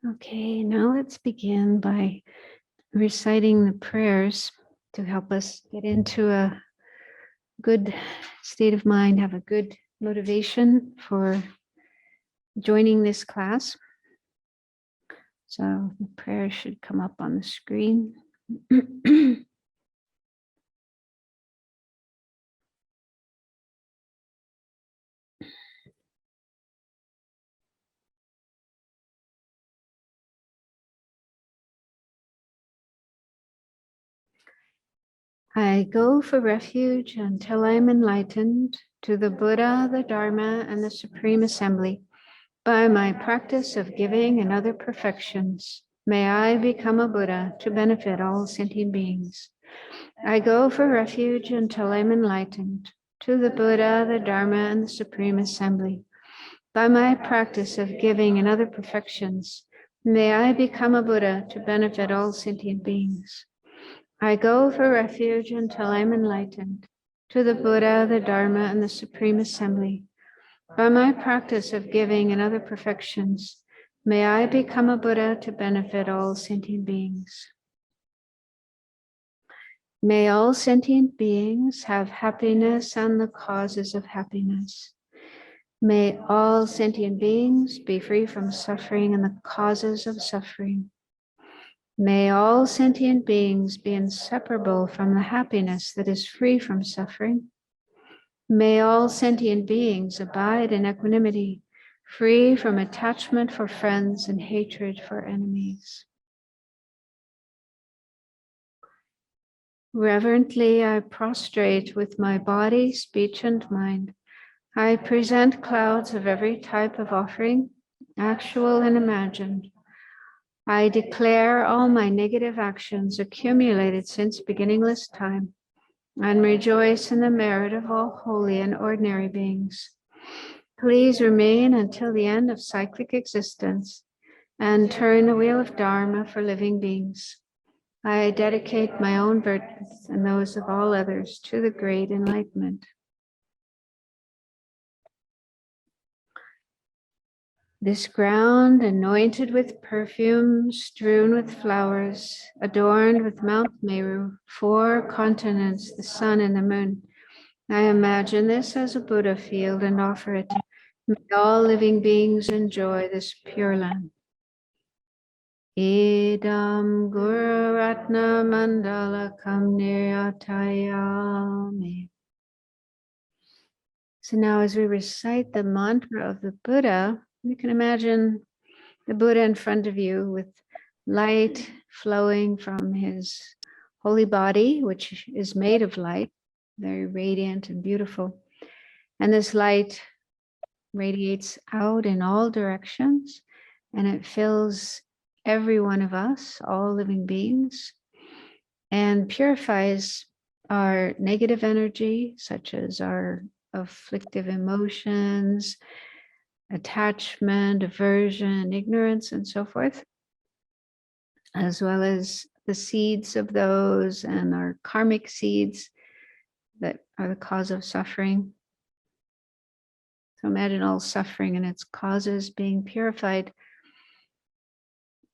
Okay, now let's begin by reciting the prayers to help us get into a good state of mind, have a good motivation for joining this class. So the prayer should come up on the screen. I go for refuge until I am enlightened to the Buddha, the Dharma, and the Supreme Assembly. By my practice of giving and other perfections, may I become a Buddha to benefit all sentient beings. I go for refuge until I am enlightened to the Buddha, the Dharma, and the Supreme Assembly. By my practice of giving and other perfections, may I become a Buddha to benefit all sentient beings. I go for refuge until I am enlightened to the Buddha, the Dharma, and the Supreme Assembly. By my practice of giving and other perfections, may I become a Buddha to benefit all sentient beings. May all sentient beings have happiness and the causes of happiness. May all sentient beings be free from suffering and the causes of suffering. May all sentient beings be inseparable from the happiness that is free from suffering. May all sentient beings abide in equanimity, free from attachment for friends and hatred for enemies. Reverently, I prostrate with my body, speech, and mind. I present clouds of every type of offering, actual and imagined. I declare all my negative actions accumulated since beginningless time and rejoice in the merit of all holy and ordinary beings. Please remain until the end of cyclic existence and turn the wheel of Dharma for living beings. I dedicate my own virtues and those of all others to the great enlightenment. This ground, anointed with perfume, strewn with flowers, adorned with Mount Meru, 4 continents, the sun and the moon. I imagine this as a Buddha field and offer it. May all living beings enjoy this pure land. Idam Guru Ratna Mandala Kam Niryatayami. So now as we recite the mantra of the Buddha, you can imagine the Buddha in front of you with light flowing from his holy body, which is made of light, very radiant and beautiful. And this light radiates out in all directions, and it fills every one of us, all living beings, and purifies our negative energy, such as our afflictive emotions, attachment, aversion, ignorance, and so forth, as well as the seeds of those and our karmic seeds that are the cause of suffering. So imagine all suffering and its causes being purified.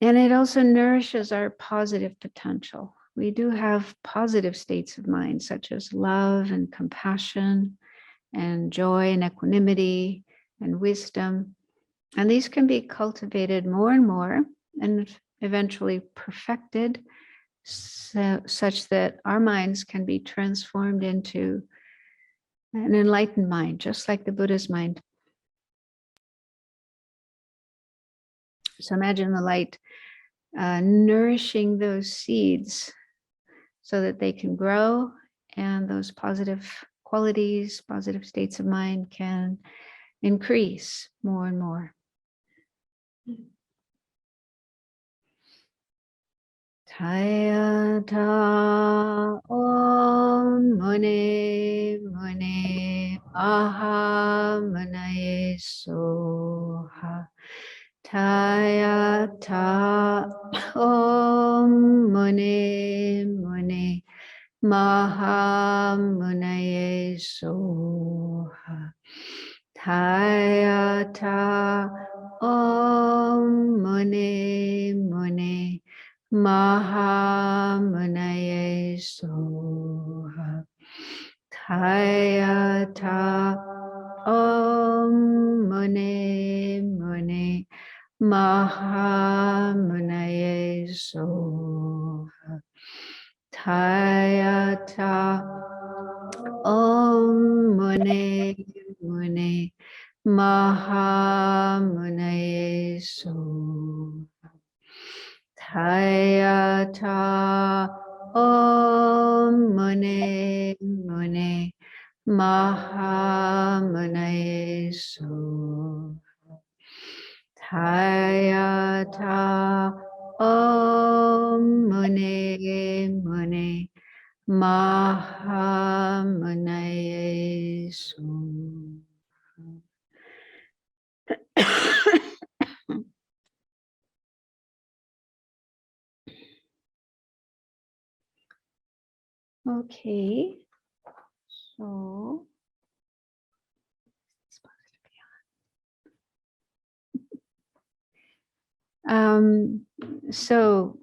And it also nourishes our positive potential. We do have positive states of mind, such as love and compassion and joy and equanimity and wisdom. And these can be cultivated more and more and eventually perfected such that our minds can be transformed into an enlightened mind, just like the Buddha's mind. So imagine the light nourishing those seeds so that they can grow and those positive qualities, positive states of mind can increase more and more. Tayata Om Mune Mune Aha Munaye Soha. Tayata Om Mune Mune Maha Munaye Soha. Tayata Om Mune Mahamunaye Soha Tayata Om Mune Mune Mahamunaye Soha Tayata Om Mune Mune Mahamunaye Soha Tayata Om Mune Mune Mahamunaye Soha Tayata Om Mune Mune Mahamunaye Soha. Okay, so so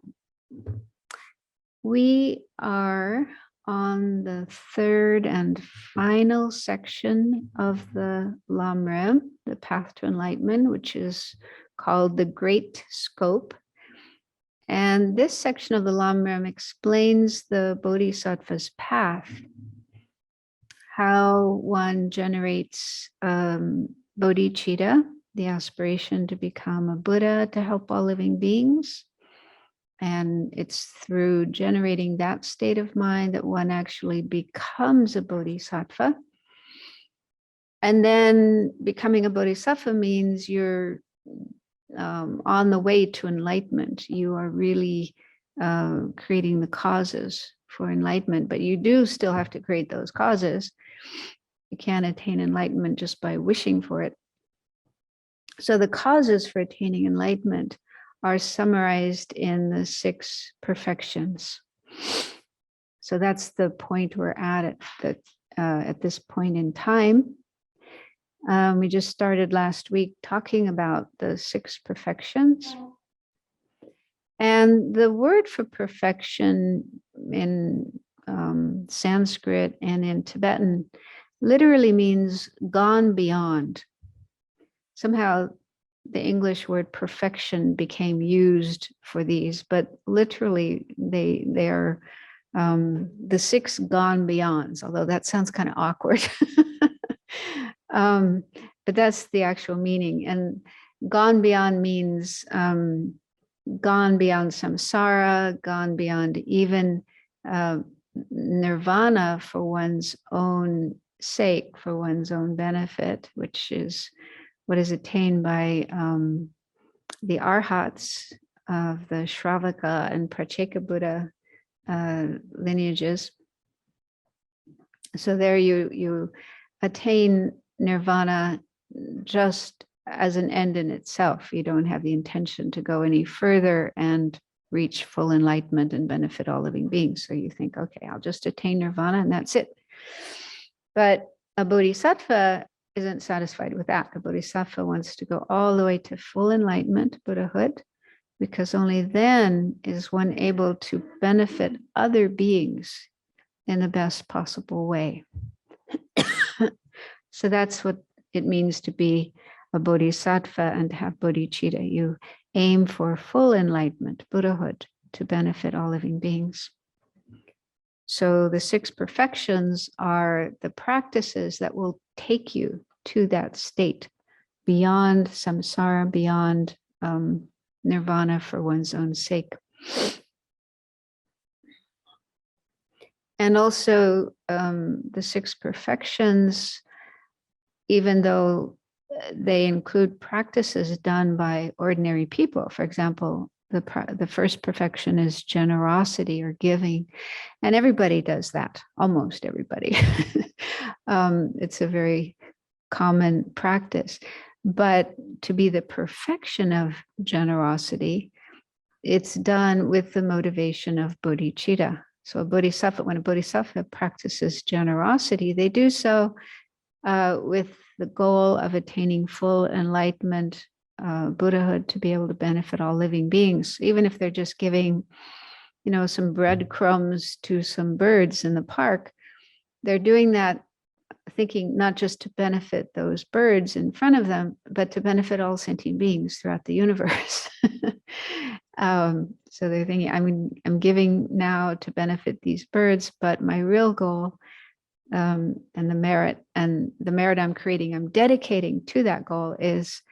we are on the third and final section of the Lam Rim, the Path to Enlightenment, which is called the Great Scope. And this section of the Lam Rim explains the Bodhisattva's path, how one generates bodhicitta, the aspiration to become a Buddha to help all living beings. And it's through generating that state of mind that one actually becomes a bodhisattva. And then becoming a bodhisattva means you're on the way to enlightenment. You are really creating the causes for enlightenment, but you do still have to create those causes. You can't attain enlightenment just by wishing for it. So the causes for attaining enlightenment are summarized in the 6 perfections. So that's the point we're at this point in time. We just started last week talking about the 6 perfections. And the word for perfection in Sanskrit and in Tibetan literally means gone beyond. Somehow the English word perfection became used for these, but literally they are the 6 gone beyonds, although that sounds kind of awkward. But that's the actual meaning. And gone beyond means gone beyond samsara, gone beyond even nirvana for one's own sake, for one's own benefit, which is what is attained by the arhats of the Shravaka and Pratyeka Buddha lineages. So there you attain nirvana just as an end in itself. You don't have the intention to go any further and reach full enlightenment and benefit all living beings. So you think, okay, I'll just attain nirvana and that's it. But a bodhisattva isn't satisfied with that. A bodhisattva wants to go all the way to full enlightenment, Buddhahood, because only then is one able to benefit other beings in the best possible way. So that's what it means to be a bodhisattva and to have bodhicitta. You aim for full enlightenment, Buddhahood, to benefit all living beings. So the 6 perfections are the practices that will take you to that state, beyond samsara, beyond nirvana for one's own sake. And also the 6 perfections, even though they include practices done by ordinary people. For example, the first perfection is generosity or giving. And everybody does that, almost everybody. It's a very common practice. But to be the perfection of generosity, it's done with the motivation of bodhicitta. So a bodhisattva, when a bodhisattva practices generosity, they do so with the goal of attaining full enlightenment Buddhahood to be able to benefit all living beings, even if they're just giving, some breadcrumbs to some birds in the park. They're doing that thinking not just to benefit those birds in front of them, but to benefit all sentient beings throughout the universe. So they're thinking, I'm giving now to benefit these birds, but my real goal and the merit I'm creating, I'm dedicating to that goal is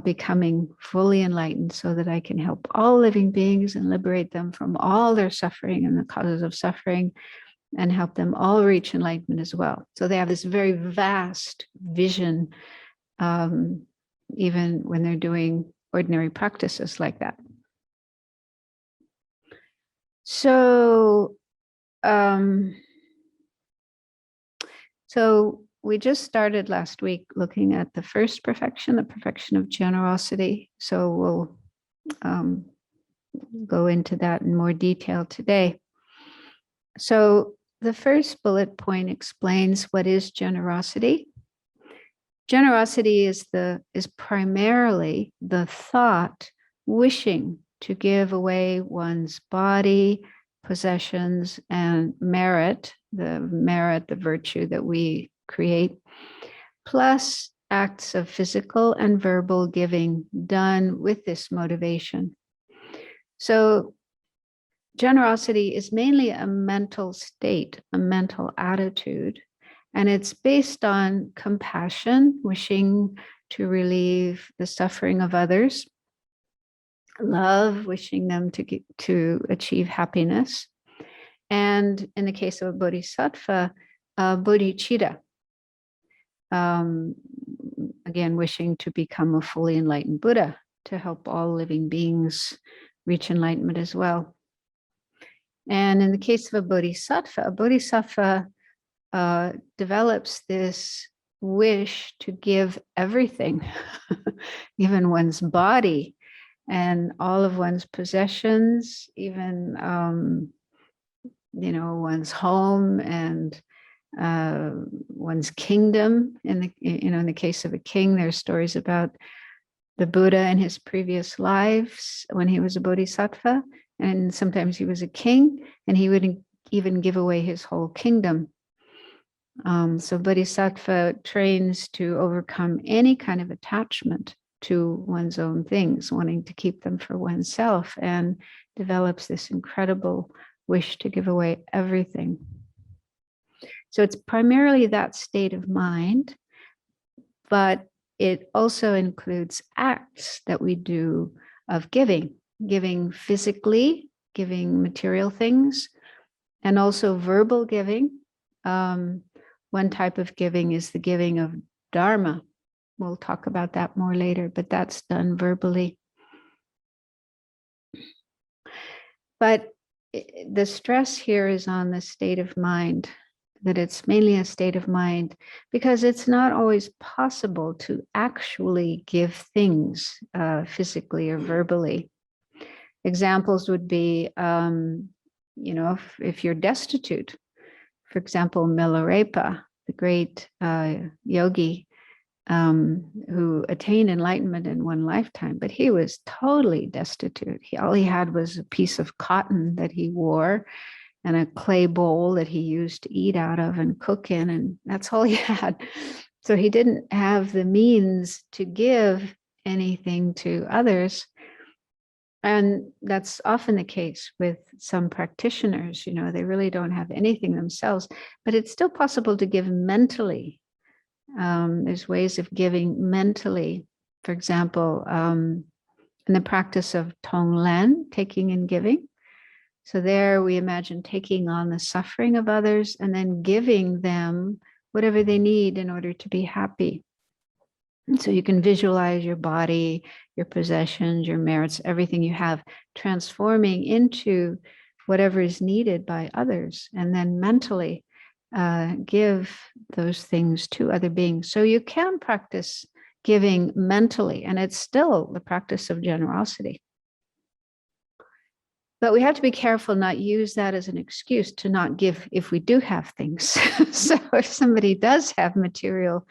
becoming fully enlightened so that I can help all living beings and liberate them from all their suffering and the causes of suffering, and help them all reach enlightenment as well. So they have this very vast vision, even when they're doing ordinary practices like that. So, so we just started last week looking at the first perfection, the perfection of generosity. So we'll go into that in more detail today. So the first bullet point explains what is generosity. Generosity is primarily the thought wishing to give away one's body, possessions, and merit, the virtue that we create, plus acts of physical and verbal giving done with this motivation. So generosity is mainly a mental state, a mental attitude, and it's based on compassion, wishing to relieve the suffering of others, love, wishing them to achieve happiness, and in the case of a bodhisattva, bodhicitta, again, wishing to become a fully enlightened Buddha to help all living beings reach enlightenment as well. And in the case of a bodhisattva develops this wish to give everything, even one's body and all of one's possessions, even one's home and one's kingdom. In the case of a king, there's stories about the Buddha in his previous lives when he was a bodhisattva, and sometimes he was a king, and he would even give away his whole kingdom. So bodhisattva trains to overcome any kind of attachment to one's own things, wanting to keep them for oneself, and develops this incredible wish to give away everything. So it's primarily that state of mind, but it also includes acts that we do of giving physically, giving material things, and also verbal giving. One type of giving is the giving of dharma. We'll talk about that more later, but that's done verbally. But the stress here is on the state of mind, that it's mainly a state of mind, because it's not always possible to actually give things physically or verbally. Examples would be, if you're destitute. For example, Milarepa, the great yogi who attained enlightenment in one lifetime, but he was totally destitute. All he had was a piece of cotton that he wore and a clay bowl that he used to eat out of and cook in, and that's all he had. So he didn't have the means to give anything to others. And that's often the case with some practitioners. They really don't have anything themselves, but it's still possible to give mentally. There's ways of giving mentally. For example, in the practice of Tonglen, taking and giving. So there we imagine taking on the suffering of others and then giving them whatever they need in order to be happy. And so you can visualize your body, your possessions, your merits, everything you have, transforming into whatever is needed by others, and then mentally give those things to other beings. So you can practice giving mentally, and it's still the practice of generosity. But we have to be careful not use that as an excuse to not give if we do have things. So if somebody does have material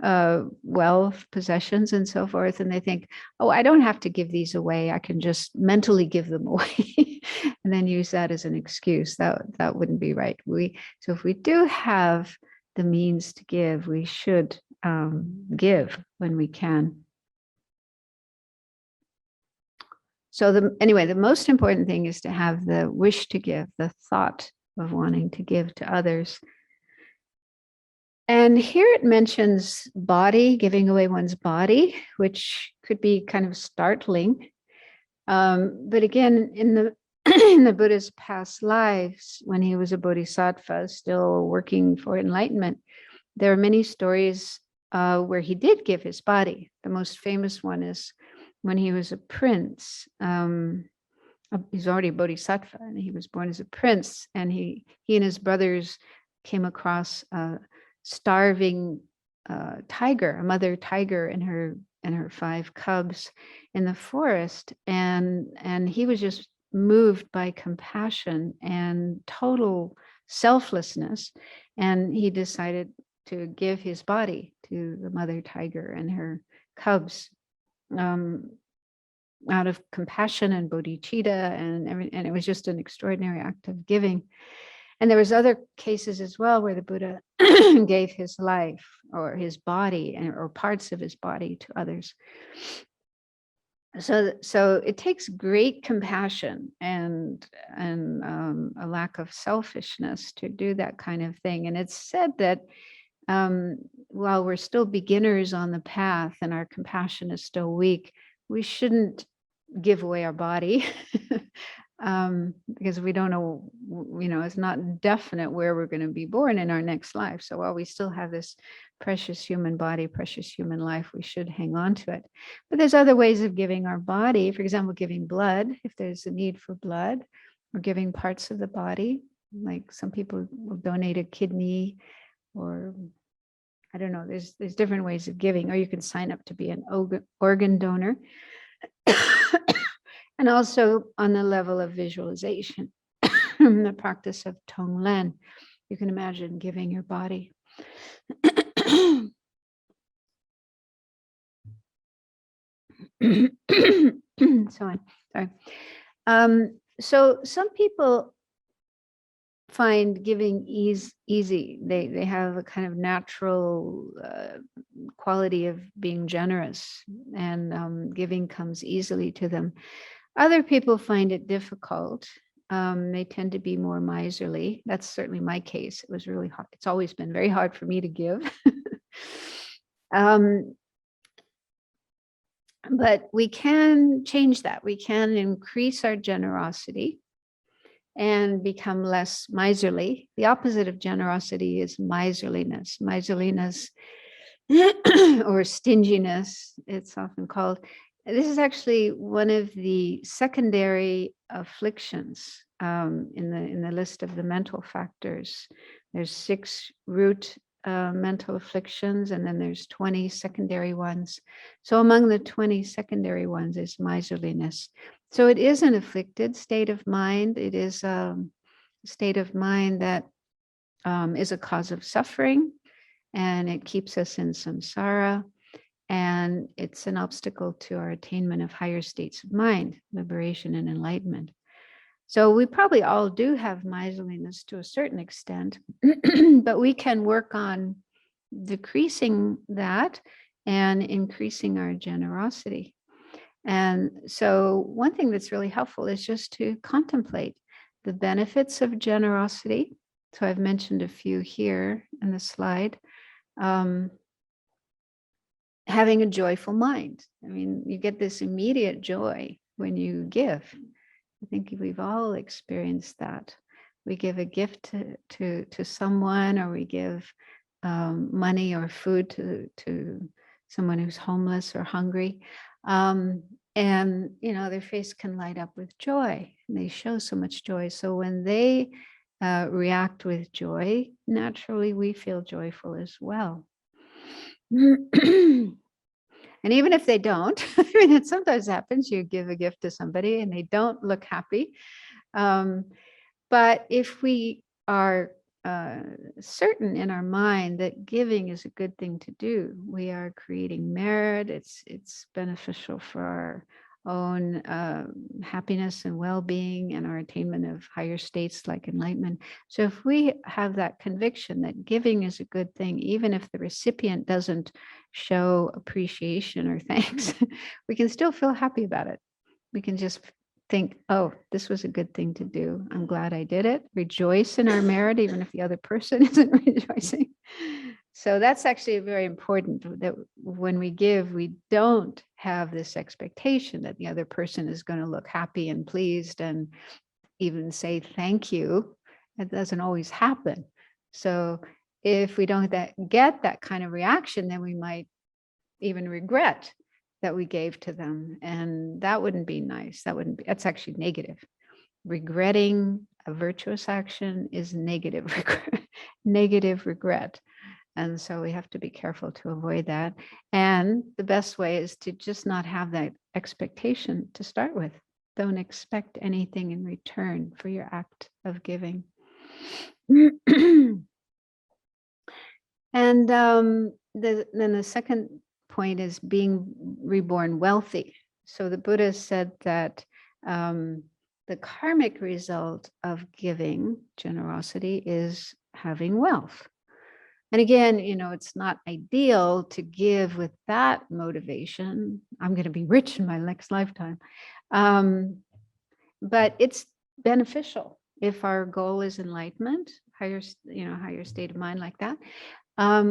wealth, possessions, and so forth, and they think, oh, I don't have to give these away. I can just mentally give them away, and then use that as an excuse. That wouldn't be right. So if we do have the means to give, we should give when we can. So anyway, the most important thing is to have the wish to give, the thought of wanting to give to others. And here it mentions body, giving away one's body, which could be kind of startling. But again, in the in the Buddha's past lives, when he was a bodhisattva, still working for enlightenment, there are many stories where he did give his body. The most famous one is when he was a prince. He's already a bodhisattva, and he was born as a prince. And he and his brothers came across a starving tiger, a mother tiger, and her 5 cubs in the forest. And he was just moved by compassion and total selflessness. And he decided to give his body to the mother tiger and her cubs, out of compassion and bodhicitta and it was just an extraordinary act of giving. And there was other cases as well where the Buddha gave his life or his body or parts of his body to others. So it takes great compassion and a lack of selfishness to do that kind of thing. And it's said that while we're still beginners on the path and our compassion is still weak, we shouldn't give away our body because we don't know, it's not definite where we're going to be born in our next life. So while we still have this precious human body, precious human life, we should hang on to it. But there's other ways of giving our body. For example, giving blood, if there's a need for blood, or giving parts of the body. Like some people will donate a kidney, or I don't know, there's different ways of giving, or you can sign up to be an organ donor. And also on the level of visualization, the practice of Tonglen, you can imagine giving your body. So on. Sorry. So some people find giving easy. They have a kind of natural quality of being generous, and giving comes easily to them. Other people find it difficult. They tend to be more miserly. That's certainly my case. It was really hard. It's always been very hard for me to give. But we can change that. We can increase our generosity and become less miserly. The opposite of generosity is miserliness. Miserliness or stinginess, it's often called. This is actually one of the secondary afflictions in the list of the mental factors. There's 6 root mental afflictions, and then there's 20 secondary ones. So among the 20 secondary ones is miserliness. So it is an afflicted state of mind. It is a state of mind that is a cause of suffering, and it keeps us in samsara. And it's an obstacle to our attainment of higher states of mind, liberation and enlightenment. So we probably all do have miserliness to a certain extent, but we can work on decreasing that and increasing our generosity. And so one thing that's really helpful is just to contemplate the benefits of generosity. So I've mentioned a few here in the slide. Having a joyful mind. I mean, you get this immediate joy when you give. I think we've all experienced that. We give a gift to someone, or we give money or food to someone who's homeless or hungry. And, their face can light up with joy. And they show so much joy. So when they react with joy, naturally we feel joyful as well. And even if they don't, I mean, it sometimes happens, you give a gift to somebody and they don't look happy. But if we are certain in our mind that giving is a good thing to do. We are creating merit. It's beneficial for our own happiness and well-being and our attainment of higher states like enlightenment. So if we have that conviction that giving is a good thing, even if the recipient doesn't show appreciation or thanks, we can still feel happy about it. We can just think, oh, this was a good thing to do. I'm glad I did it. Rejoice in our merit, even if the other person isn't rejoicing. So that's actually very important, that when we give, we don't have this expectation that the other person is going to look happy and pleased and even say thank you. That doesn't always happen. So if we don't get that kind of reaction, then we might even regret that we gave to them. And that wouldn't be nice. That's actually negative. Regretting a virtuous action is negative regret. And so we have to be careful to avoid that. And the best way is to just not have that expectation to start with. Don't expect anything in return for your act of giving. And then the second point is being reborn wealthy. So the Buddha said that the karmic result of giving, generosity, is having wealth. And again, it's not ideal to give with that motivation. I'm going to be rich in my next lifetime. But it's beneficial if our goal is enlightenment, higher state of mind like that.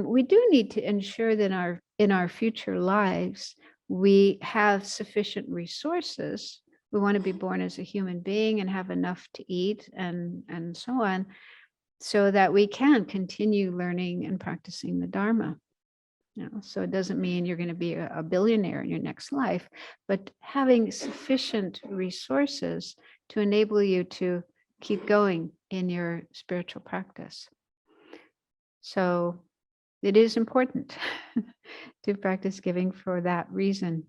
We do need to ensure that in our future lives, we have sufficient resources. We want to be born as a human being and have enough to eat and so on, so that we can continue learning and practicing the Dharma. So it doesn't mean you're going to be a billionaire in your next life, but having sufficient resources to enable you to keep going in your spiritual practice. So it is important to practice giving for that reason.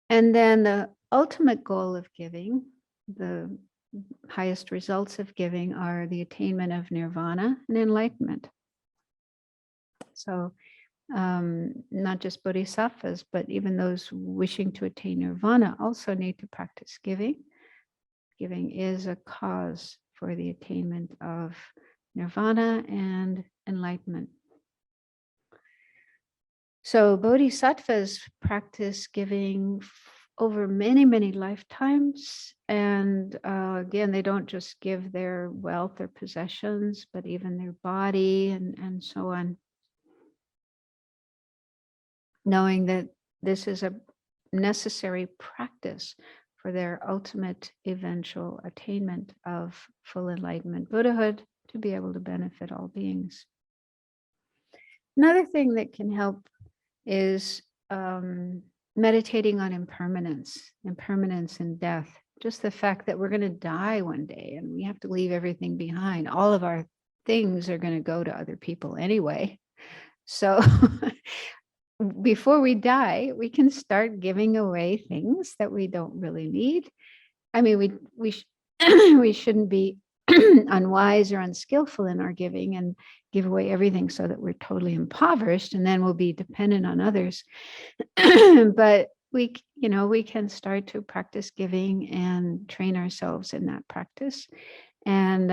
And then the ultimate goal of giving, the highest results of giving, are the attainment of nirvana and enlightenment. So not just bodhisattvas, but even those wishing to attain nirvana also need to practice giving. Giving is a cause for the attainment of nirvana and enlightenment. So bodhisattvas practice giving over many, many lifetimes. And again, they don't just give their wealth or possessions, but even their body and so on. Knowing that this is a necessary practice for their ultimate eventual attainment of full enlightenment, Buddhahood, to be able to benefit all beings. Another thing that can help is meditating on impermanence and death. Just the fact that we're going to die one day and we have to leave everything behind. All of our things are going to go to other people anyway. So before we die, we can start giving away things that we don't really need. I mean, we shouldn't be unwise or unskillful in our giving and give away everything so that we're totally impoverished and then we'll be dependent on others. But we can start to practice giving and train ourselves in that practice. And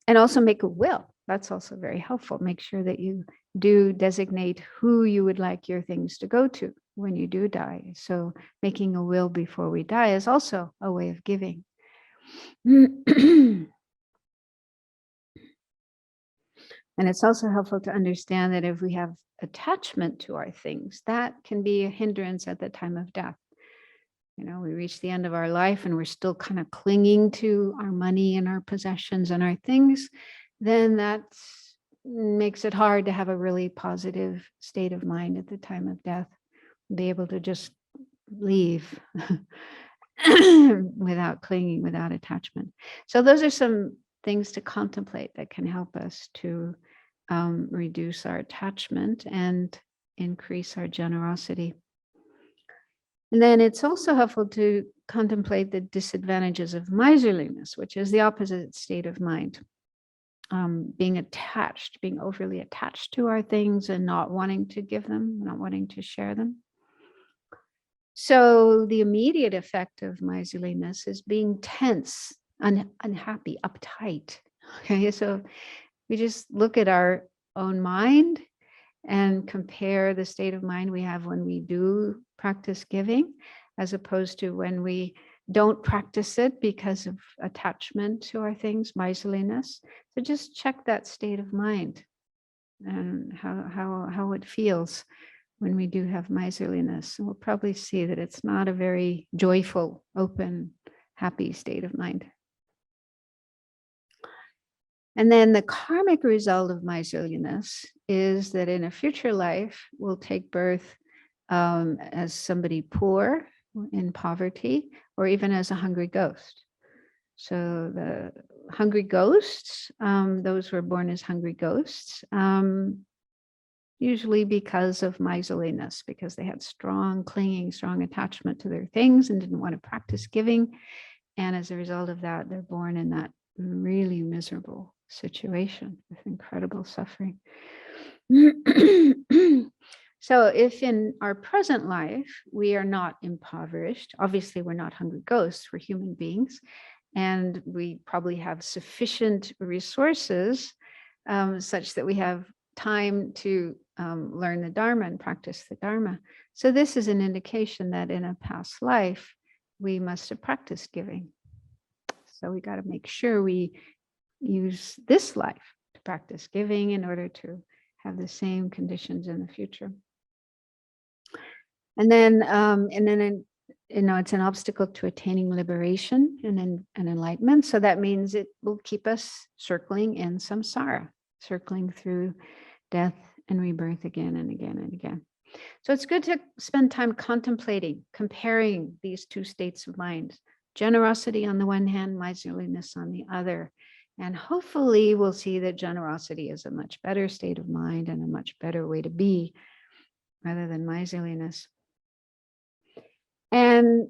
and also make a will. That's also very helpful. Make sure that you do designate who you would like your things to go to when you do die. So making a will before we die is also a way of giving. And it's also helpful to understand that if we have attachment to our things, that can be a hindrance at the time of death. We reach the end of our life and we're still kind of clinging to our money and our possessions and our things, then that makes it hard to have a really positive state of mind at the time of death. Be able to just leave without clinging, without attachment. So those are some things to contemplate that can help us to reduce our attachment and increase our generosity. And then it's also helpful to contemplate the disadvantages of miserliness, which is the opposite state of mind. Being attached, being overly attached to our things and not wanting to give them, not wanting to share them. So the immediate effect of miserliness is being tense, unhappy, uptight. Okay, so we just look at our own mind and compare the state of mind we have when we do practice giving, as opposed to when we don't practice it because of attachment to our things, miserliness. So just check that state of mind and how it feels when we do have miserliness. And we'll probably see that it's not a very joyful, open, happy state of mind. And then the karmic result of miserliness is that in a future life, we'll take birth as somebody poor, in poverty, or even as a hungry ghost. So the hungry ghosts, those who are born as hungry ghosts, usually because of miserliness, because they had strong clinging, strong attachment to their things and didn't want to practice giving. And as a result of that, they're born in that really miserable situation with incredible suffering. So if in our present life, we are not impoverished, obviously we're not hungry ghosts, we're human beings, and we probably have sufficient resources such that we have time to learn the Dharma and practice the Dharma. So this is an indication that in a past life, we must have practiced giving. So we got to make sure we use this life to practice giving in order to have the same conditions in the future. And then it's an obstacle to attaining liberation and enlightenment. So that means it will keep us circling in samsara, circling through death and rebirth again and again and again. So it's good to spend time contemplating, comparing these two states of mind, generosity on the one hand, miserliness on the other. And hopefully we'll see that generosity is a much better state of mind and a much better way to be rather than miserliness. And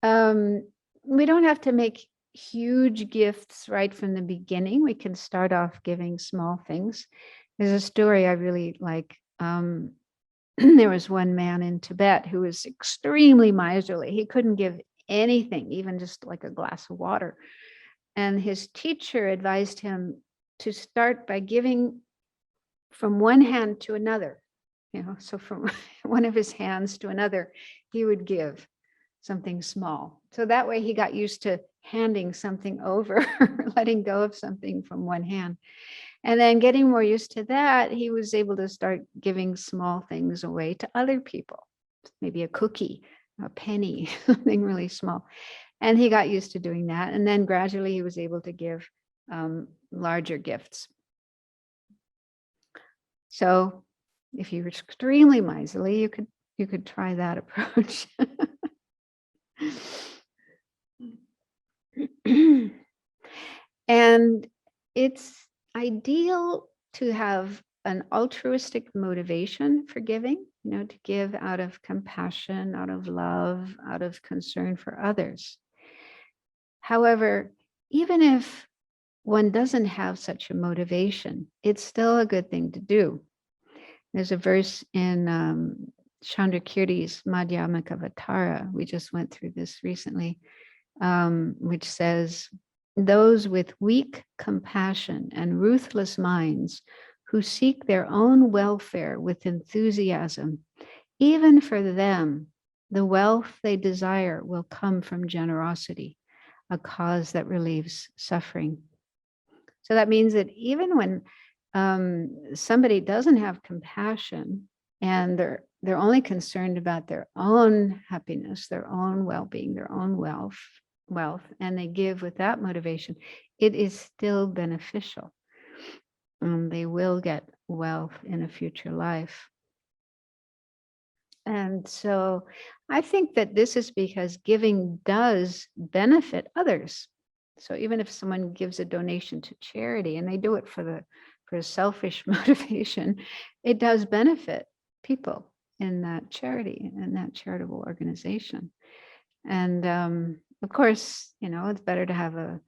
we don't have to make huge gifts right from the beginning. We can start off giving small things. There's a story I really like. There was one man in Tibet who was extremely miserly. He couldn't give anything, even just like a glass of water. And his teacher advised him to start by giving from one hand to another. So from one of his hands to another, he would give something small. So that way he got used to handing something over, letting go of something from one hand. And then getting more used to that, he was able to start giving small things away to other people, maybe a cookie, a penny, something really small. And he got used to doing that. And then gradually he was able to give larger gifts. So if you're extremely miserly, you could try that approach. And it's ideal to have an altruistic motivation for giving, to give out of compassion, out of love, out of concern for others. However, even if one doesn't have such a motivation, it's still a good thing to do. There's a verse in Chandrakirti's Madhyamakavatara, we just went through this recently, which says, those with weak compassion and ruthless minds who seek their own welfare with enthusiasm, even for them, the wealth they desire will come from generosity, a cause that relieves suffering. So that means that even when somebody doesn't have compassion and they're only concerned about their own happiness, their own well-being, their own wealth, and they give with that motivation, it is still beneficial. They will get wealth in a future life. And so I think that this is because giving does benefit others. So even if someone gives a donation to charity and they do it for a selfish motivation, it does benefit people in that charity and that charitable organization. And of course, it's better to have a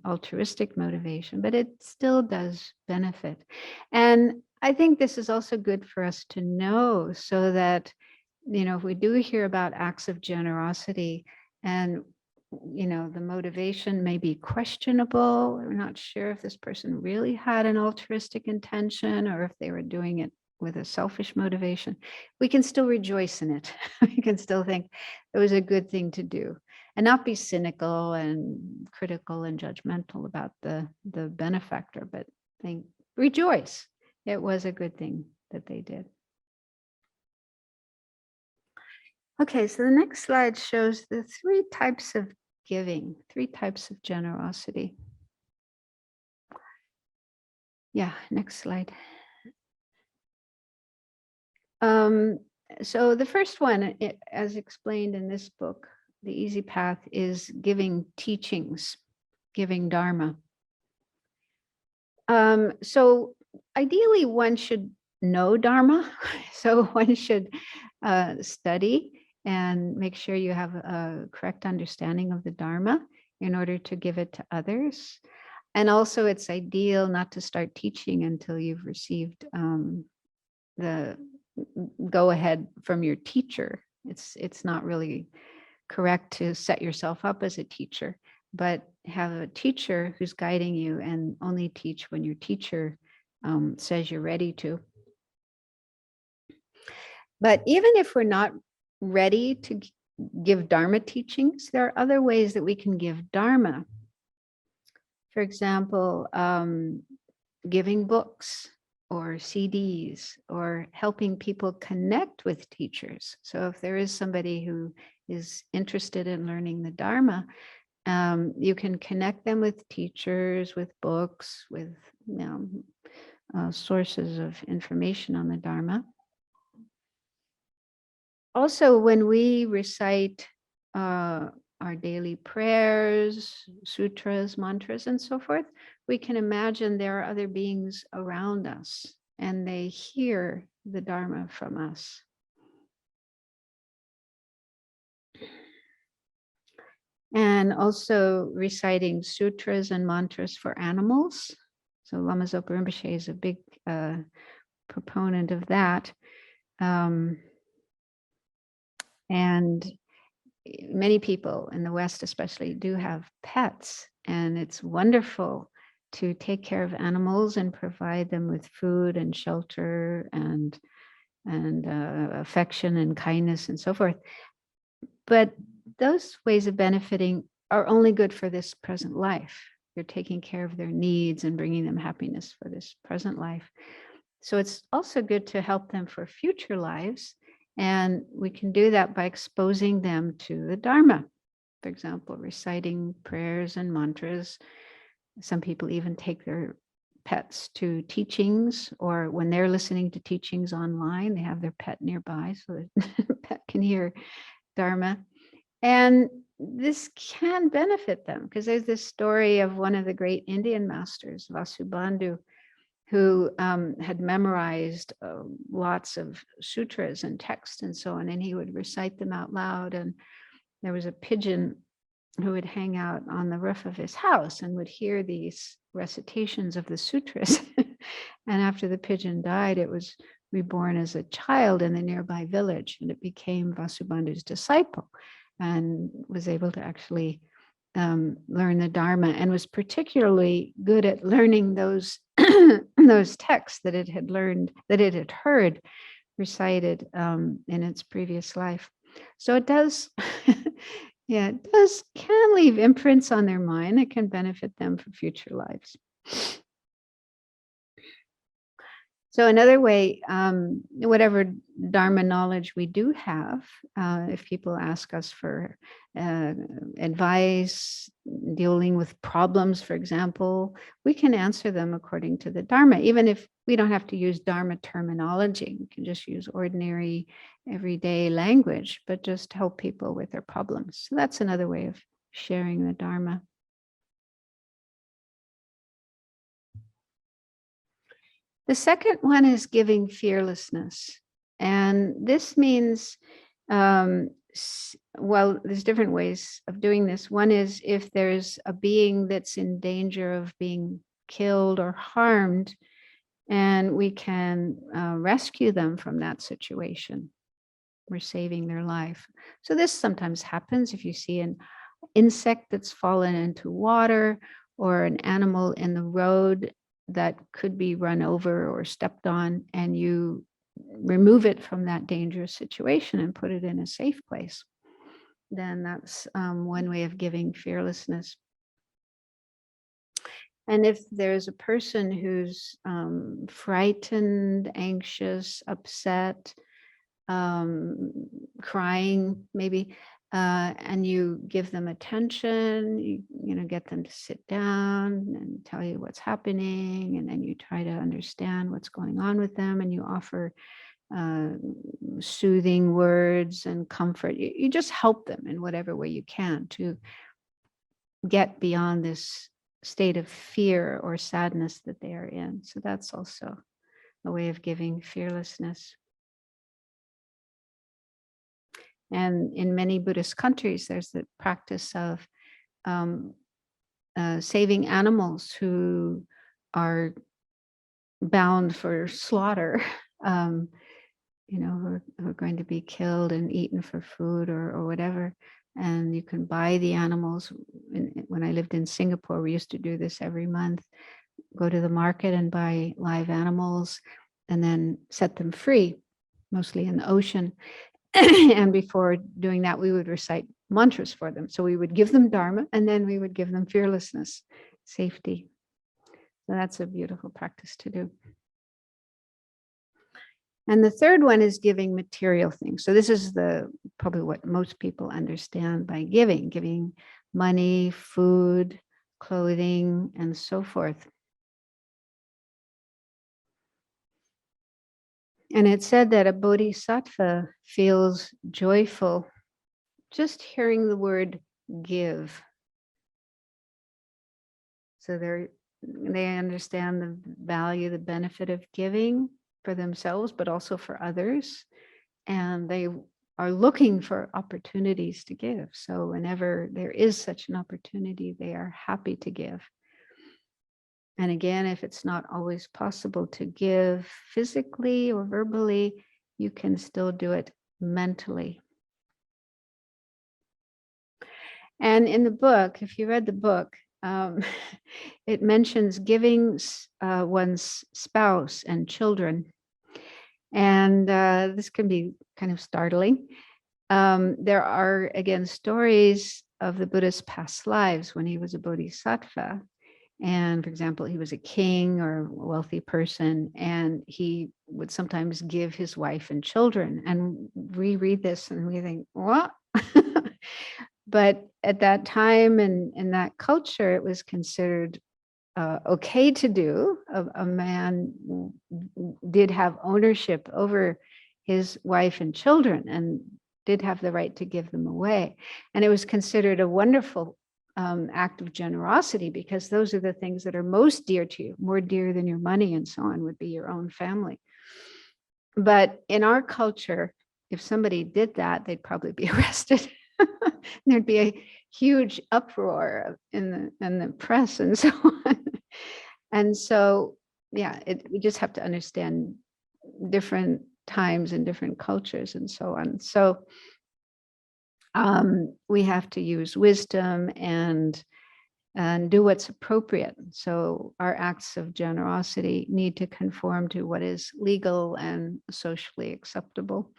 altruistic motivation, but it still does benefit. And I think this is also good for us to know, so that, if we do hear about acts of generosity and, the motivation may be questionable, we're not sure if this person really had an altruistic intention or if they were doing it with a selfish motivation, we can still rejoice in it. We can still think it was a good thing to do, and not be cynical and critical and judgmental about the benefactor, but rejoice. It was a good thing that they did. Okay, so the next slide shows the 3 types of giving, 3 types of generosity. Yeah, next slide. So the first one, as explained in this book, The Easy Path, is giving teachings, giving Dharma. So ideally, one should know Dharma. So one should study and make sure you have a correct understanding of the Dharma in order to give it to others. And also, it's ideal not to start teaching until you've received the go ahead from your teacher. It's not really correct to set yourself up as a teacher, but have a teacher who's guiding you, and only teach when your teacher says you're ready to. But even if we're not ready to give Dharma teachings, there are other ways that we can give Dharma. For example, giving books or CDs, or helping people connect with teachers. So if there is somebody who is interested in learning the Dharma, you can connect them with teachers, with books, with sources of information on the Dharma. Also, when we recite our daily prayers, sutras, mantras, and so forth, we can imagine there are other beings around us and they hear the Dharma from us. And also reciting sutras and mantras for animals. So Lama Zopa Rinpoche is a big proponent of that. And many people in the West especially do have pets, and it's wonderful to take care of animals and provide them with food and shelter and affection and kindness and so forth. But those ways of benefiting are only good for this present life. You're taking care of their needs and bringing them happiness for this present life. So it's also good to help them for future lives. And we can do that by exposing them to the Dharma. For example, reciting prayers and mantras. Some people even take their pets to teachings, or when they're listening to teachings online, they have their pet nearby so that the pet can hear Dharma. And this can benefit them, because there's this story of one of the great Indian masters, Vasubandhu, who had memorized lots of sutras and texts and so on, and he would recite them out loud. And there was a pigeon who would hang out on the roof of his house and would hear these recitations of the sutras. And after the pigeon died, it was reborn as a child in the nearby village, and it became Vasubandhu's disciple and was able to actually learn the Dharma, and was particularly good at learning those those texts that it had learned, that it had heard recited in its previous life. So it does, can leave imprints on their mind. It can benefit them for future lives. So another way, whatever Dharma knowledge we do have, if people ask us for advice, dealing with problems, for example, we can answer them according to the Dharma, even if we don't have to use Dharma terminology. We can just use ordinary, everyday language, but just help people with their problems. So that's another way of sharing the Dharma. The second one is giving fearlessness. And this means Well, there's different ways of doing this. One is if there's a being that's in danger of being killed or harmed, and we can rescue them from that situation. We're saving their life. So this sometimes happens if you see an insect that's fallen into water or an animal in the road that could be run over or stepped on, and you remove it from that dangerous situation and put it in a safe place. Then that's one way of giving fearlessness. And if there's a person who's frightened, anxious, upset, crying maybe, and you give them attention, you know, get them to sit down and tell you what's happening, and then you try to understand what's going on with them, and you offer soothing words and comfort. You just help them in whatever way you can to get beyond this state of fear or sadness that they are in. So that's also a way of giving fearlessness. And in many Buddhist countries, there's the practice of saving animals who are bound for slaughter, you know, who are going to be killed and eaten for food or whatever. And you can buy the animals. When I lived in Singapore, we used to do this every month, go to the market and buy live animals and then set them free, mostly in the ocean. And before doing that, we would recite mantras for them. So we would give them Dharma, and then we would give them fearlessness, safety. So that's a beautiful practice to do. And the third one is giving material things. So this is probably what most people understand by giving money, food, clothing, and so forth. And it said that a bodhisattva feels joyful just hearing the word give. So they understand the value, the benefit of giving for themselves, but also for others. And they are looking for opportunities to give. So whenever there is such an opportunity, they are happy to give. And again, if it's not always possible to give physically or verbally, you can still do it mentally. And in the book, if you read the book, it mentions giving one's spouse and children. And this can be kind of startling. There are, again, stories of the Buddha's past lives when he was a bodhisattva. And for example, he was a king or a wealthy person, and he would sometimes give his wife and children. And we read this and we think, what? But at that time and in that culture, it was considered okay to do. A man did have ownership over his wife and children and did have the right to give them away. And it was considered a wonderful act of generosity, because those are the things that are most dear to you, more dear than your money and so on, would be your own family. But in our culture, if somebody did that, they'd probably be arrested. There'd be a huge uproar in the press and so on. And so, yeah, we just have to understand different times and different cultures and so on. So we have to use wisdom and do what's appropriate. So our acts of generosity need to conform to what is legal and socially acceptable.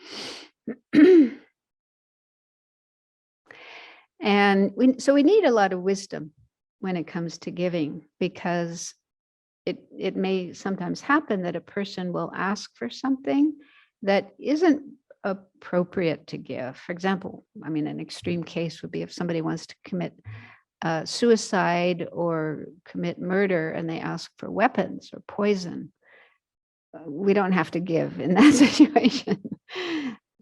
And we need a lot of wisdom when it comes to giving, because it may sometimes happen that a person will ask for something that isn't appropriate to give. For example, I mean, an extreme case would be if somebody wants to commit suicide or commit murder and they ask for weapons or poison. We don't have to give in that situation.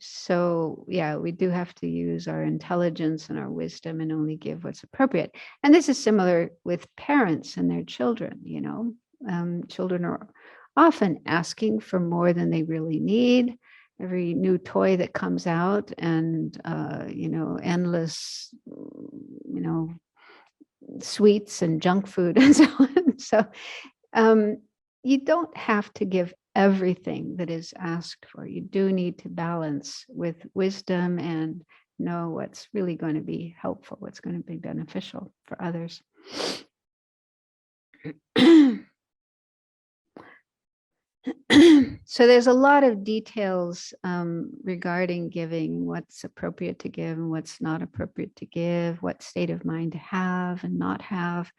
So yeah, we do have to use our intelligence and our wisdom and only give what's appropriate. And this is similar with parents and their children, you know. Children are often asking for more than they really need. every new toy that comes out, and endless, sweets and junk food and so on. So you don't have to give everything that is asked for. You do need to balance with wisdom and know what's really going to be helpful, what's going to be beneficial for others. So there's a lot of details regarding giving, what's appropriate to give and what's not appropriate to give, what state of mind to have and not have.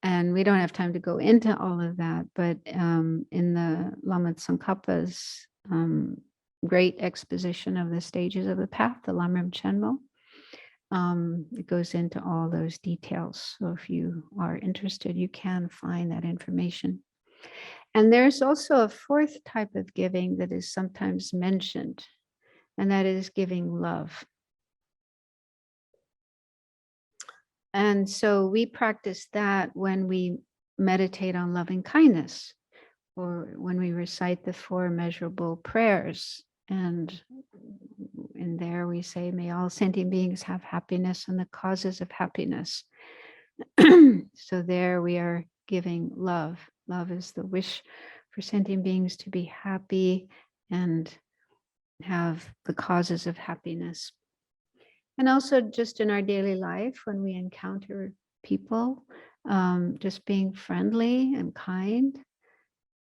And we don't have time to go into all of that, but in the Lama Tsong Khapa's great exposition of the stages of the path, the Lam Rim Chenmo, it goes into all those details. So if you are interested, you can find that information. And there's also a fourth type of giving that is sometimes mentioned, and that is giving love. And so we practice that when we meditate on loving kindness, or when we recite the 4 immeasurable prayers. And in there we say, may all sentient beings have happiness and the causes of happiness. So there we are giving love. Love is the wish for sentient beings to be happy and have the causes of happiness. And also just in our daily life, when we encounter people, just being friendly and kind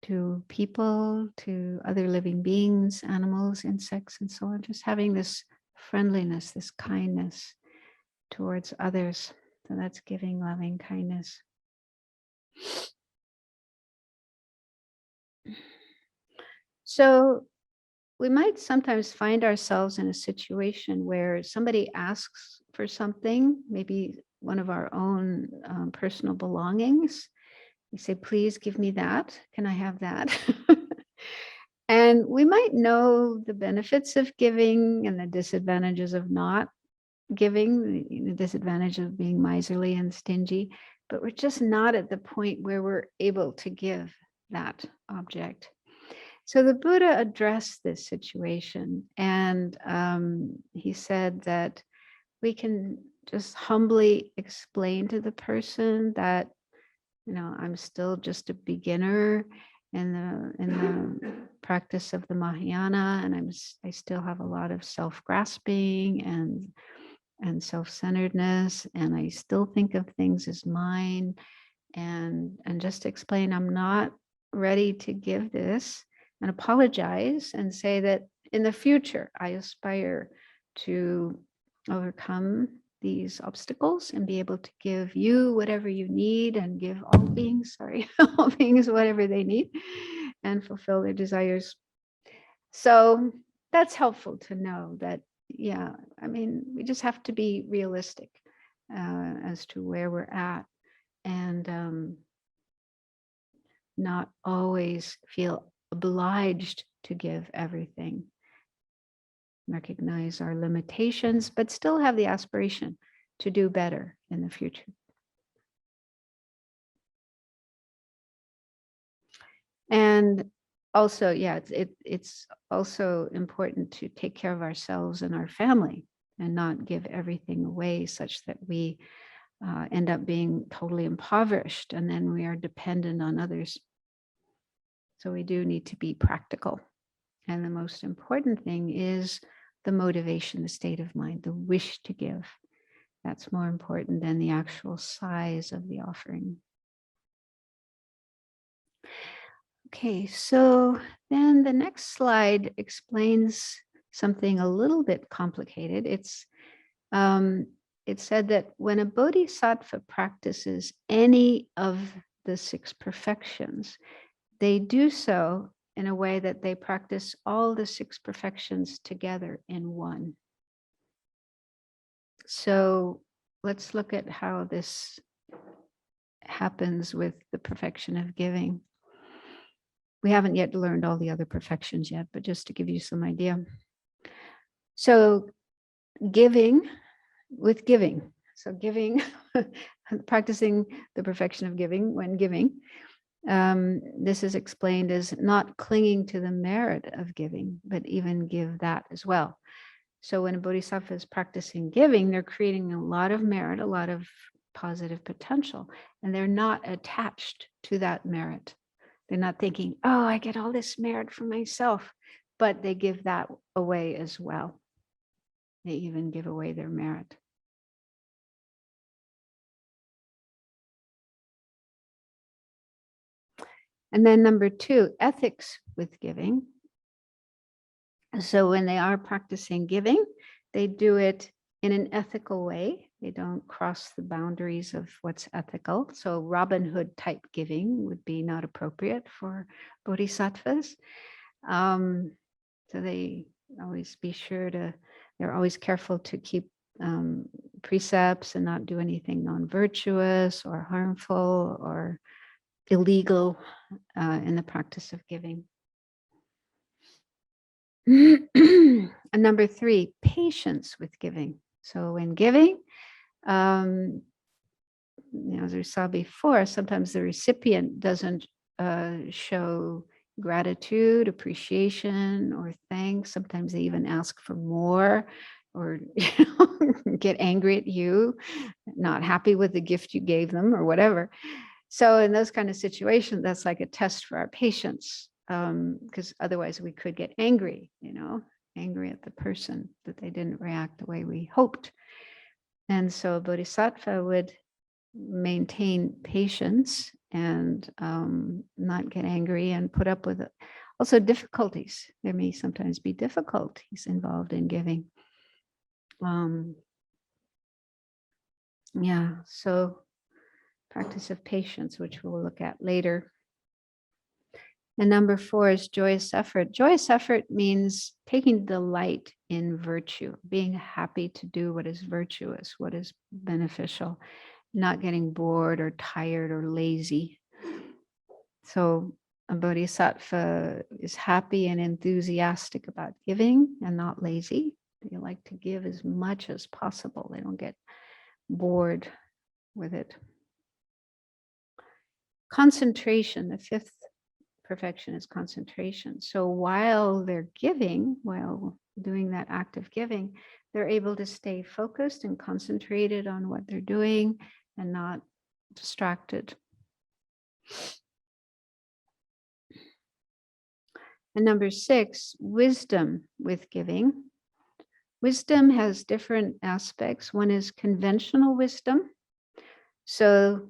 to people, to other living beings, animals, insects, and so on, just having this friendliness, this kindness towards others. So that's giving loving kindness. So we might sometimes find ourselves in a situation where somebody asks for something, maybe one of our own personal belongings. We say, please give me that. Can I have that? And we might know the benefits of giving and the disadvantages of not giving, the disadvantage of being miserly and stingy, but we're just not at the point where we're able to give that object. So the Buddha addressed this situation, and he said that we can just humbly explain to the person that, I'm still just a beginner in the practice of the Mahayana, and I still have a lot of self-grasping and self-centeredness, and I still think of things as mine, and just explain I'm not ready to give this, and apologize and say that in the future I aspire to overcome these obstacles and be able to give you whatever you need, and give all beings, all beings whatever they need, and fulfill their desires. So that's helpful to know that, we just have to be realistic as to where we're at, and not always feel obliged to give everything. Recognize our limitations, but still have the aspiration to do better in the future. And also, it's also important to take care of ourselves and our family and not give everything away such that we end up being totally impoverished, and then we are dependent on others. So we do need to be practical. And the most important thing is the motivation, the state of mind, the wish to give. That's more important than the actual size of the offering. Okay, so then the next slide explains something a little bit complicated. It said that when a bodhisattva practices any of the 6 perfections, they do so in a way that they practice all the 6 perfections together in one. So let's look at how this happens with the perfection of giving. We haven't yet learned all the other perfections yet, but just to give you some idea. So giving, so giving, practicing the perfection of giving when giving, This is explained as not clinging to the merit of giving, but even give that as well. So when a bodhisattva is practicing giving, they're creating a lot of merit, a lot of positive potential, and they're not attached to that merit. They're not thinking, oh, I get all this merit for myself, but they give that away as well. They even give away their merit. And then number 2, ethics with giving. So when they are practicing giving, they do it in an ethical way. They don't cross the boundaries of what's ethical. So Robin Hood type giving would be not appropriate for bodhisattvas. So they always be sure to, they're always careful to keep precepts and not do anything non-virtuous or harmful or illegal in the practice of giving. And number 3, patience with giving. So when giving, as we saw before, sometimes the recipient doesn't show gratitude, appreciation, or thanks. Sometimes they even ask for more or get angry at you, not happy with the gift you gave them or whatever. So in those kind of situations, that's like a test for our patience, because otherwise we could get angry, angry at the person that they didn't react the way we hoped. And so a bodhisattva would maintain patience and not get angry and put up with it. Also difficulties. There may sometimes be difficulties involved in giving. So practice of patience, which we'll look at later. And number 4 is joyous effort. Joyous effort means taking delight in virtue, being happy to do what is virtuous, what is beneficial, not getting bored or tired or lazy. So a bodhisattva is happy and enthusiastic about giving and not lazy. They like to give as much as possible. They don't get bored with it. Concentration, the 5th perfection is concentration. So while they're giving, while doing that act of giving, they're able to stay focused and concentrated on what they're doing and not distracted. And number 6, wisdom with giving. Wisdom has different aspects. One is conventional wisdom. So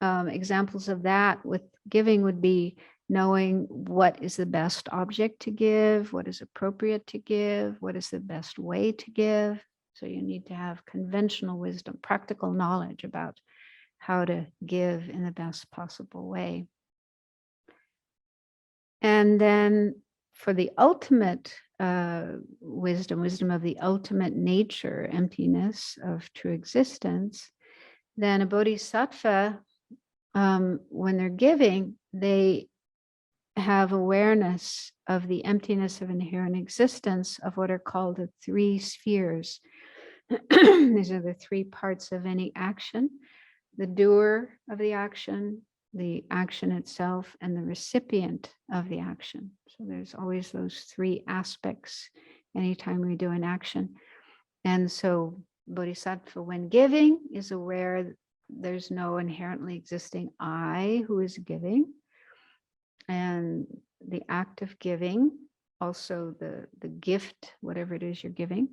examples of that with giving would be knowing what is the best object to give, what is appropriate to give, what is the best way to give. So you need to have conventional wisdom, practical knowledge about how to give in the best possible way. And then for the ultimate wisdom of the ultimate nature, emptiness of true existence, then a bodhisattva, when they're giving, they have awareness of the emptiness of inherent existence of what are called the 3 spheres. These are the 3 parts of any action: the doer of the action itself, and the recipient of the action. So there's always those 3 aspects anytime we do an action. And so bodhisattva, when giving, is aware there's no inherently existing I who is giving. And the act of giving, also the gift, whatever it is you're giving,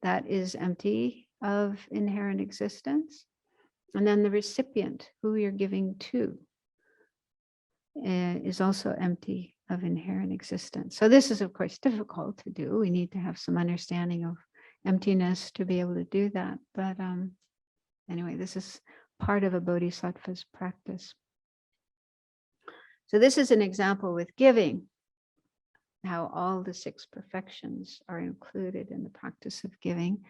that is empty of inherent existence. And then the recipient, who you're giving to, is also empty of inherent existence. So this is, of course, difficult to do. We need to have some understanding of emptiness to be able to do that. But anyway, this is part of a bodhisattva's practice. So this is an example with giving, how all the 6 perfections are included in the practice of giving,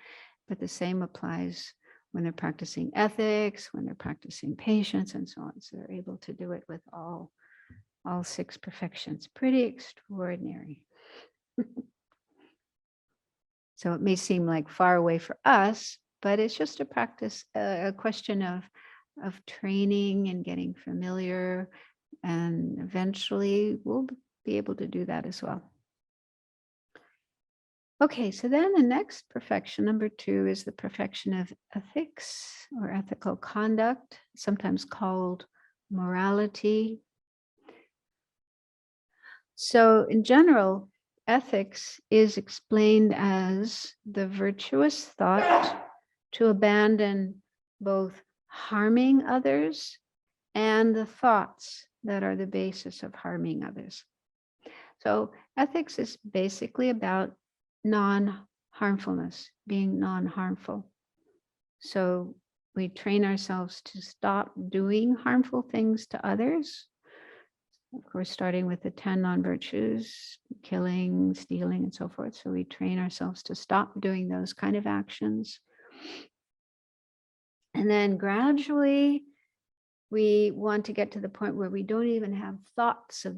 but the same applies when they're practicing ethics, when they're practicing patience, and so on. So they're able to do it with all 6 perfections. Pretty extraordinary. So it may seem like far away for us, but it's just a practice, a question of training and getting familiar And eventually we'll be able to do that as well. Okay, so then the next perfection, number 2, is the perfection of ethics or ethical conduct, sometimes called morality. So in general, ethics is explained as the virtuous thought to abandon both harming others and the thoughts that are the basis of harming others. So ethics is basically about non-harmfulness, being non-harmful. So we train ourselves to stop doing harmful things to others. Of course, starting with the 10 non-virtues, killing, stealing, and so forth. So we train ourselves to stop doing those kind of actions. And then gradually, we want to get to the point where we don't even have thoughts of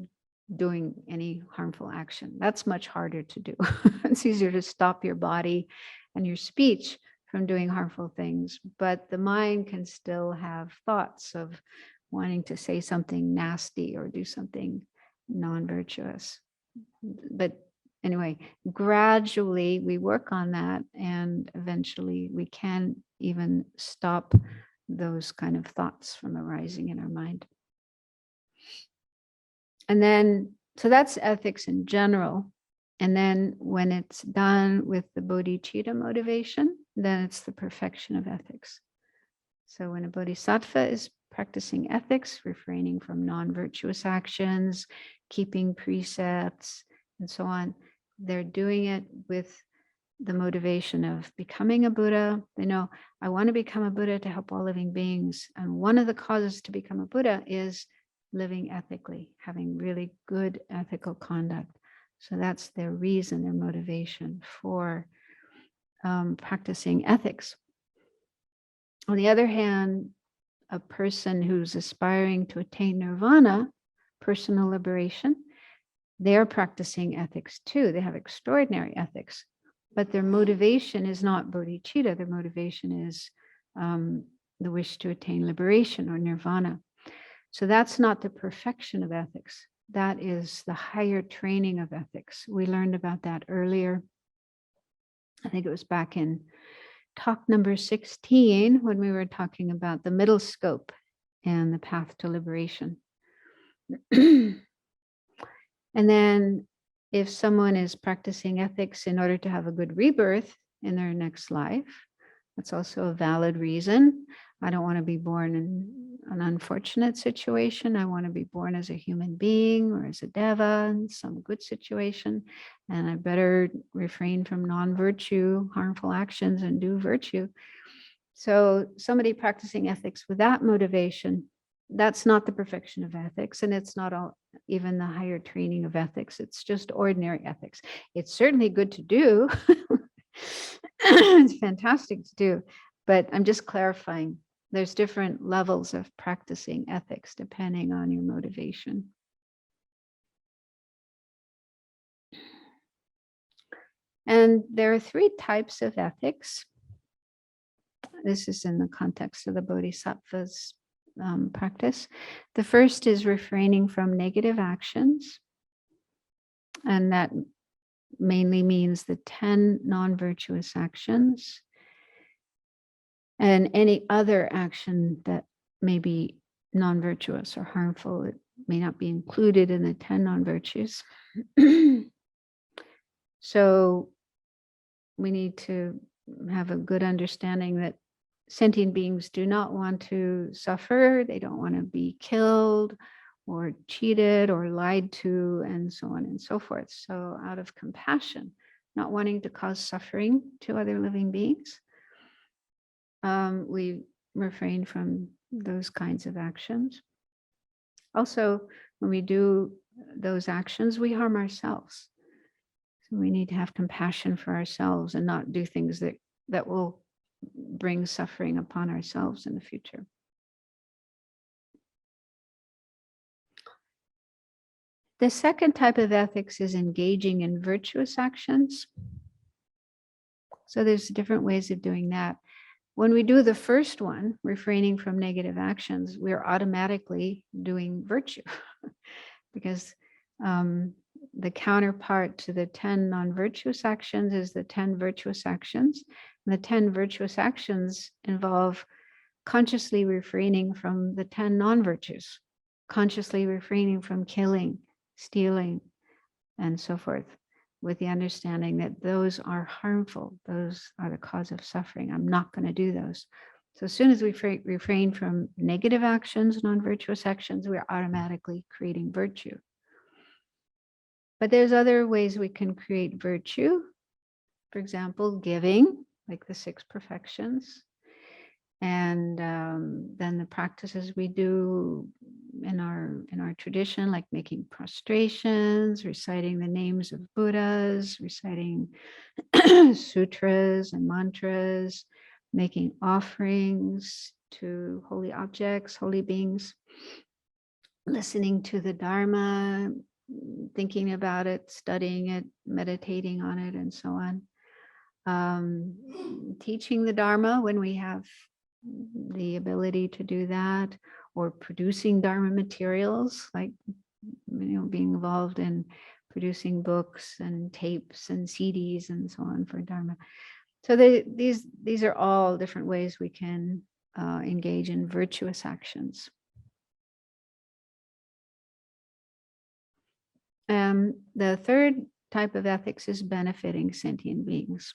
doing any harmful action. That's much harder to do. It's easier to stop your body and your speech from doing harmful things, but the mind can still have thoughts of wanting to say something nasty or do something non-virtuous. But anyway, gradually we work on that, and eventually we can even stop those kind of thoughts from arising in our mind. And then, so that's ethics in general. And then when it's done with the bodhicitta motivation, then it's the perfection of ethics. So when a bodhisattva is practicing ethics, refraining from non-virtuous actions, keeping precepts, and so on, they're doing it with the motivation of becoming a Buddha. They know, I want to become a Buddha to help all living beings. And one of the causes to become a Buddha is living ethically, having really good ethical conduct. So that's their reason, their motivation for practicing ethics. On the other hand, a person who's aspiring to attain nirvana, personal liberation, they're practicing ethics too. They have extraordinary ethics, but their motivation is not bodhicitta. Their motivation is the wish to attain liberation or nirvana. So that's not the perfection of ethics. That is the higher training of ethics. We learned about that earlier. I think it was back in talk number 16 when we were talking about the middle scope and the path to liberation. And then if someone is practicing ethics in order to have a good rebirth in their next life, that's also a valid reason. I don't want to be born in an unfortunate situation. I want to be born as a human being or as a deva in some good situation. And I better refrain from non-virtue, harmful actions, and do virtue. So somebody practicing ethics with that motivation, that's not the perfection of ethics. And it's not even the higher training of ethics. It's just ordinary ethics. It's certainly good to do. It's fantastic to do. But I'm just clarifying, there's different levels of practicing ethics depending on your motivation. And there are 3 types of ethics. This is in the context of the Bodhisattva's practice. The first is refraining from negative actions. And that mainly means the 10 non-virtuous actions and any other action that may be non-virtuous or harmful. It may not be included in the 10 non-virtues. So we need to have a good understanding that sentient beings do not want to suffer. They don't want to be killed or cheated or lied to, and so on and so forth. So out of compassion, not wanting to cause suffering to other living beings, we refrain from those kinds of actions. Also, when we do those actions, we harm ourselves. So we need to have compassion for ourselves and not do things that will bring suffering upon ourselves in the future. The second type of ethics is engaging in virtuous actions. So there's different ways of doing that. when we do the first one, refraining from negative actions, we're automatically doing virtue because the counterpart to the 10 non-virtuous actions is the 10 virtuous actions. And the 10 virtuous actions involve consciously refraining from the 10 non-virtues, consciously refraining from killing, stealing, and so forth, with the understanding that those are harmful. Those are the cause of suffering. I'm not going to do those. So as soon as we refrain from negative actions, non-virtuous actions, we're automatically creating virtue. But there's other ways we can create virtue. For example, giving, like the 6 perfections. And then the practices we do in our tradition, like making prostrations, reciting the names of Buddhas, reciting sutras and mantras, making offerings to holy objects, holy beings, listening to the Dharma, thinking about it, studying it, meditating on it, and so on. Teaching the Dharma when we have the ability to do that, or producing Dharma materials, like being involved in producing books and tapes and CDs and so on for Dharma. So these are all different ways we can engage in virtuous actions. The third type of ethics is benefiting sentient beings.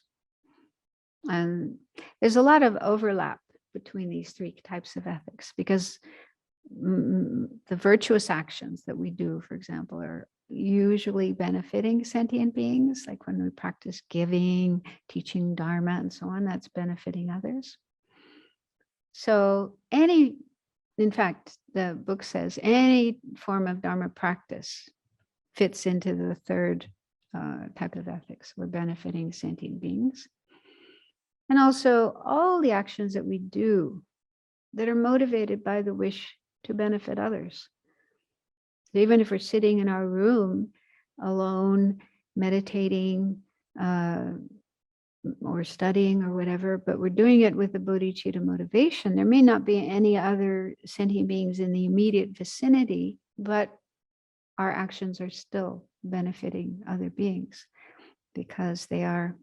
And there's a lot of overlap between these 3 types of ethics, because the virtuous actions that we do, for example, are usually benefiting sentient beings, like when we practice giving, teaching Dharma, and so on, that's benefiting others. So in fact, the book says any form of Dharma practice fits into the third type of ethics. We're benefiting sentient beings. And also all the actions that we do that are motivated by the wish to benefit others. So even if we're sitting in our room alone, meditating or studying or whatever, but we're doing it with the bodhicitta motivation, there may not be any other sentient beings in the immediate vicinity, but our actions are still benefiting other beings because they are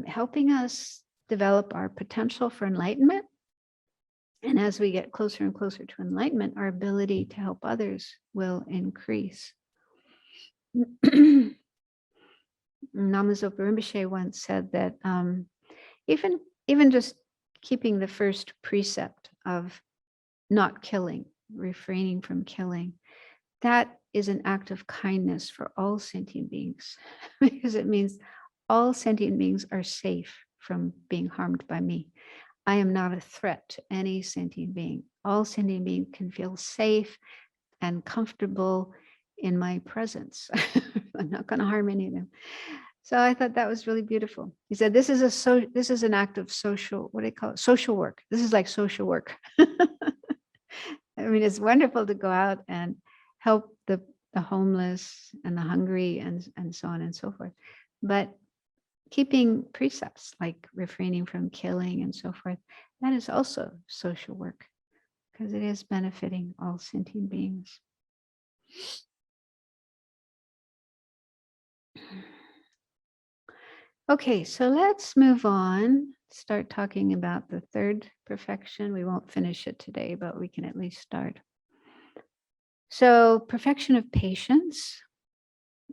helping us develop our potential for enlightenment. And as we get closer and closer to enlightenment, our ability to help others will increase. Lama Zopa Rinpoche once said that even just keeping the first precept of not killing, refraining from killing, that is an act of kindness for all sentient beings, because it means all sentient beings are safe from being harmed by me. I am not a threat to any sentient being. All sentient beings can feel safe and comfortable in my presence. I'm not going to harm any of them. So I thought that was really beautiful. He said, this is an act of social, what do they call it? Social work. This is like social work. I mean, it's wonderful to go out and help the homeless and the hungry and so on and so forth. But keeping precepts like refraining from killing and so forth, that is also social work, because it is benefiting all sentient beings. Okay, so let's move on, start talking about the third perfection. We won't finish it today, but we can at least start. So perfection of patience.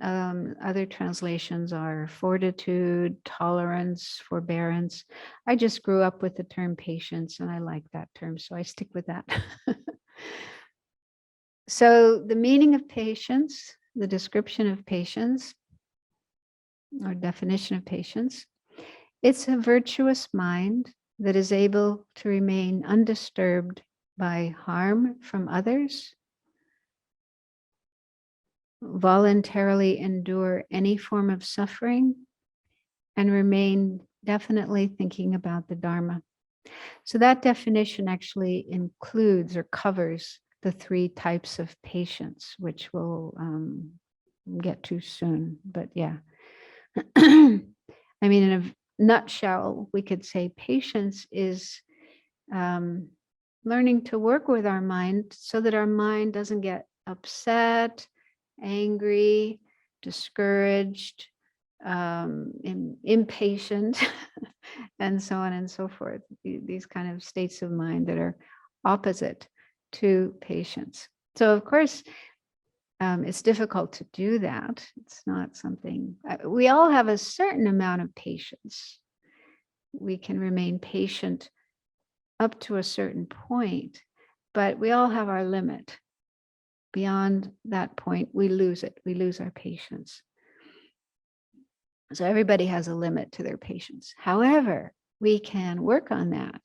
Other translations are fortitude, tolerance, forbearance. I just grew up with the term patience and I like that term, so I stick with that. So the meaning of patience, the description of patience, or definition of patience, it's a virtuous mind that is able to remain undisturbed by harm from others, voluntarily endure any form of suffering, and remain definitely thinking about the Dharma. So that definition actually includes or covers the 3 types of patience, which we'll get to soon. But yeah, I mean, nutshell, we could say patience is learning to work with our mind so that our mind doesn't get upset, angry, discouraged, impatient, and so on and so forth. These kind of states of mind that are opposite to patience. So, of course, it's difficult to do that. It's not something, we all have a certain amount of patience. We can remain patient up to a certain point, but we all have our limit. Beyond that point, we lose it. We lose our patience. So everybody has a limit to their patience. However, we can work on that.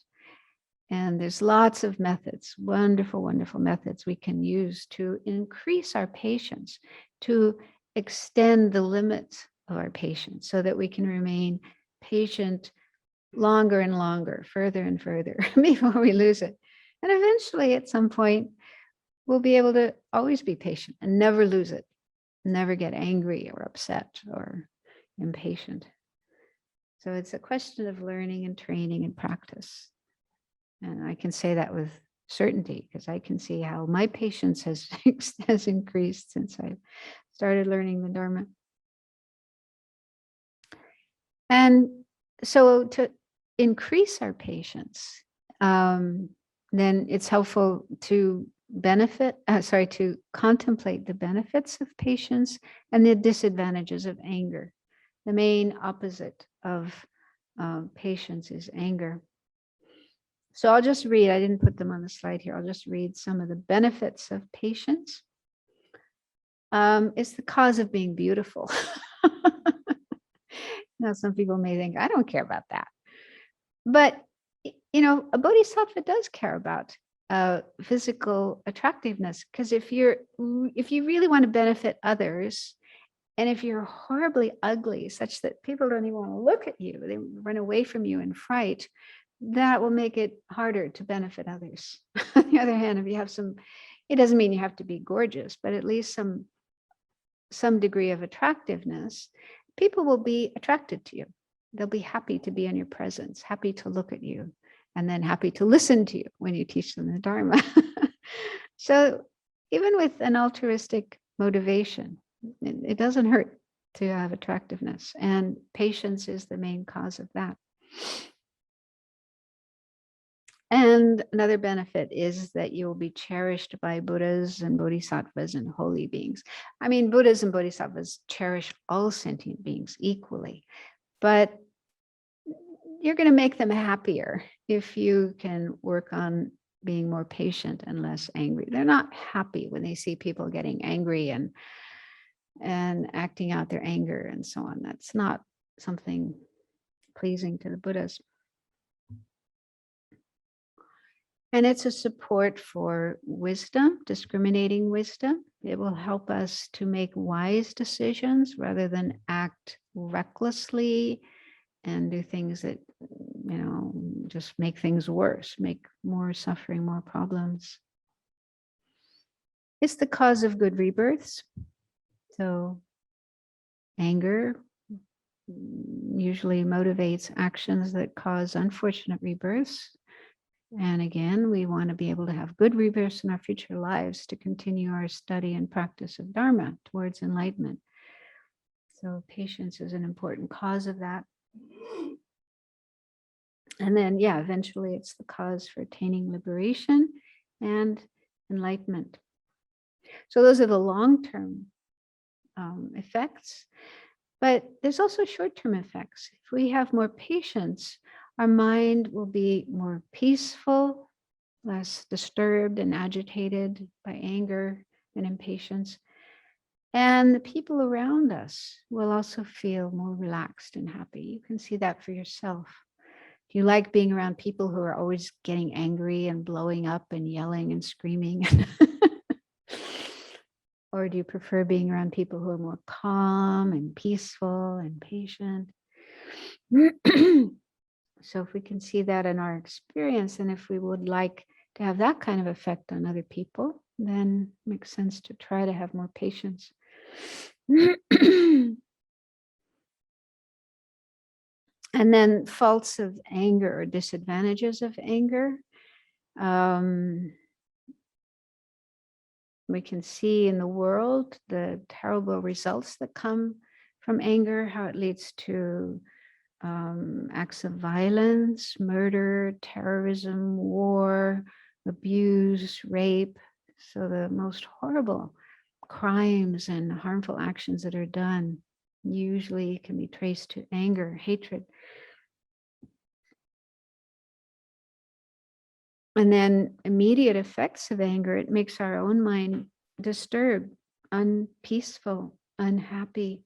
And there's lots of methods, wonderful, wonderful methods we can use to increase our patience, to extend the limits of our patience so that we can remain patient longer and longer, further and further before we lose it. And eventually, at some point, we'll be able to always be patient and never lose it, never get angry or upset or impatient. So it's a question of learning and training and practice. And I can say that with certainty because I can see how my patience has increased since I started learning the Dharma. And so to increase our patience, then it's helpful to to contemplate the benefits of patience and the disadvantages of anger. The main opposite of patience is anger. So I'll just read, I didn't put them on the slide here. I'll just read some of the benefits of patience. It's the cause of being beautiful. Now, some people may think, I don't care about that. But, a bodhisattva does care about physical attractiveness, because if you really want to benefit others, and if you're horribly ugly, such that people don't even want to look at you, they run away from you in fright, that will make it harder to benefit others. On the other hand, if you have it doesn't mean you have to be gorgeous, but at least some degree of attractiveness, people will be attracted to you. They'll be happy to be in your presence, happy to look at you, and then happy to listen to you when you teach them the Dharma. So even with an altruistic motivation, it doesn't hurt to have attractiveness, and patience is the main cause of that. And another benefit is that you will be cherished by Buddhas and Bodhisattvas and holy beings. I mean, Buddhas and Bodhisattvas cherish all sentient beings equally, but you're going to make them happier if you can work on being more patient and less angry. They're not happy when they see people getting angry and acting out their anger and so on. That's not something pleasing to the Buddhas. And it's a support for wisdom, discriminating wisdom. It will help us to make wise decisions rather than act recklessly and do things that, just make things worse, make more suffering, more problems. It's the cause of good rebirths. So anger usually motivates actions that cause unfortunate rebirths. And again, we want to be able to have good rebirths in our future lives to continue our study and practice of Dharma towards enlightenment. So patience is an important cause of that. And then, eventually it's the cause for attaining liberation and enlightenment. So those are the long-term effects. But there's also short-term effects. If we have more patience, our mind will be more peaceful, less disturbed and agitated by anger and impatience. And the people around us will also feel more relaxed and happy. You can see that for yourself. Do you like being around people who are always getting angry and blowing up and yelling and screaming? Or do you prefer being around people who are more calm and peaceful and patient? So if we can see that in our experience, and if we would like to have that kind of effect on other people, then it makes sense to try to have more patience. And then faults of anger or disadvantages of anger. We can see in the world the terrible results that come from anger, how it leads to acts of violence, murder, terrorism, war, abuse, rape. So the most horrible crimes and harmful actions that are done usually can be traced to anger, hatred. And then immediate effects of anger, it makes our own mind disturbed, unpeaceful, unhappy,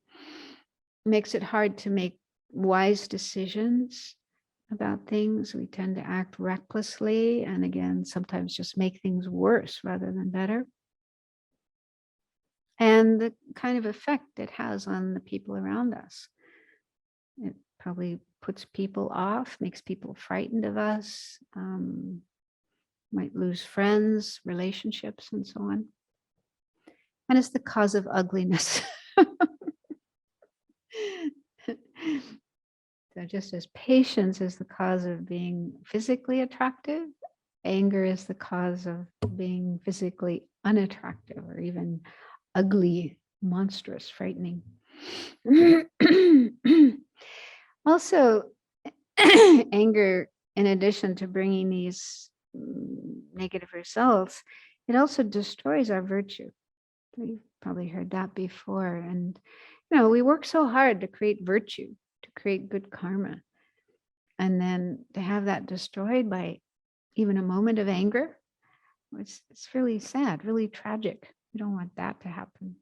makes it hard to make wise decisions about things. We tend to act recklessly and again, sometimes just make things worse rather than better. And the kind of effect it has on the people around us. It probably puts people off, makes people frightened of us, might lose friends, relationships, and so on. And it's the cause of ugliness. So just as patience is the cause of being physically attractive, anger is the cause of being physically unattractive or even ugly, monstrous, frightening. Also, anger, in addition to bringing these negative results, it also destroys our virtue. You've probably heard that before. And, we work so hard to create virtue, to create good karma. And then to have that destroyed by even a moment of anger, it's really sad, really tragic. We don't want that to happen.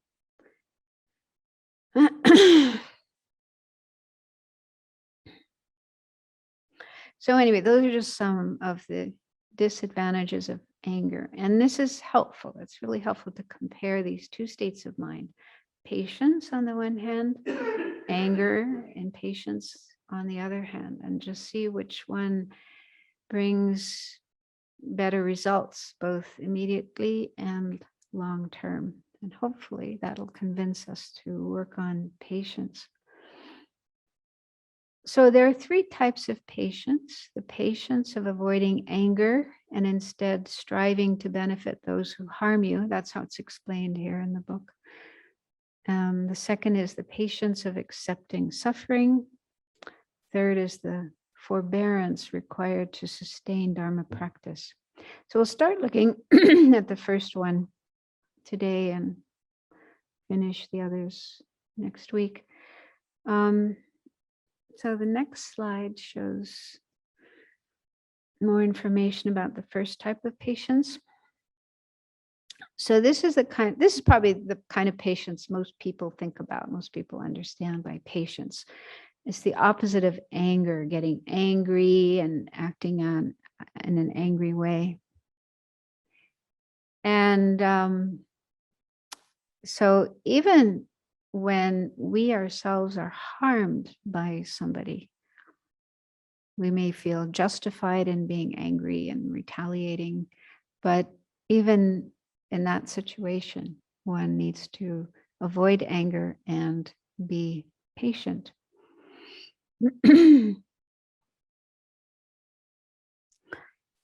So anyway, those are just some of the disadvantages of anger. And this is helpful. It's really helpful to compare these two states of mind. Patience on the one hand, anger and patience on the other hand, and just see which one brings better results, both immediately and long term. And hopefully that'll convince us to work on patience. So there are three types of patience: the patience of avoiding anger and instead striving to benefit those who harm you. That's how it's explained here in the book. The second is the patience of accepting suffering. Third is the forbearance required to sustain Dharma practice. So we'll start looking at the first one today and finish the others next week. So the next slide shows more information about the first type of patience. So this is probably the kind of patience most people think about, most people understand by patience. It's the opposite of anger, getting angry and acting in an angry way. And so even when we ourselves are harmed by somebody, we may feel justified in being angry and retaliating, but even in that situation, one needs to avoid anger and be patient.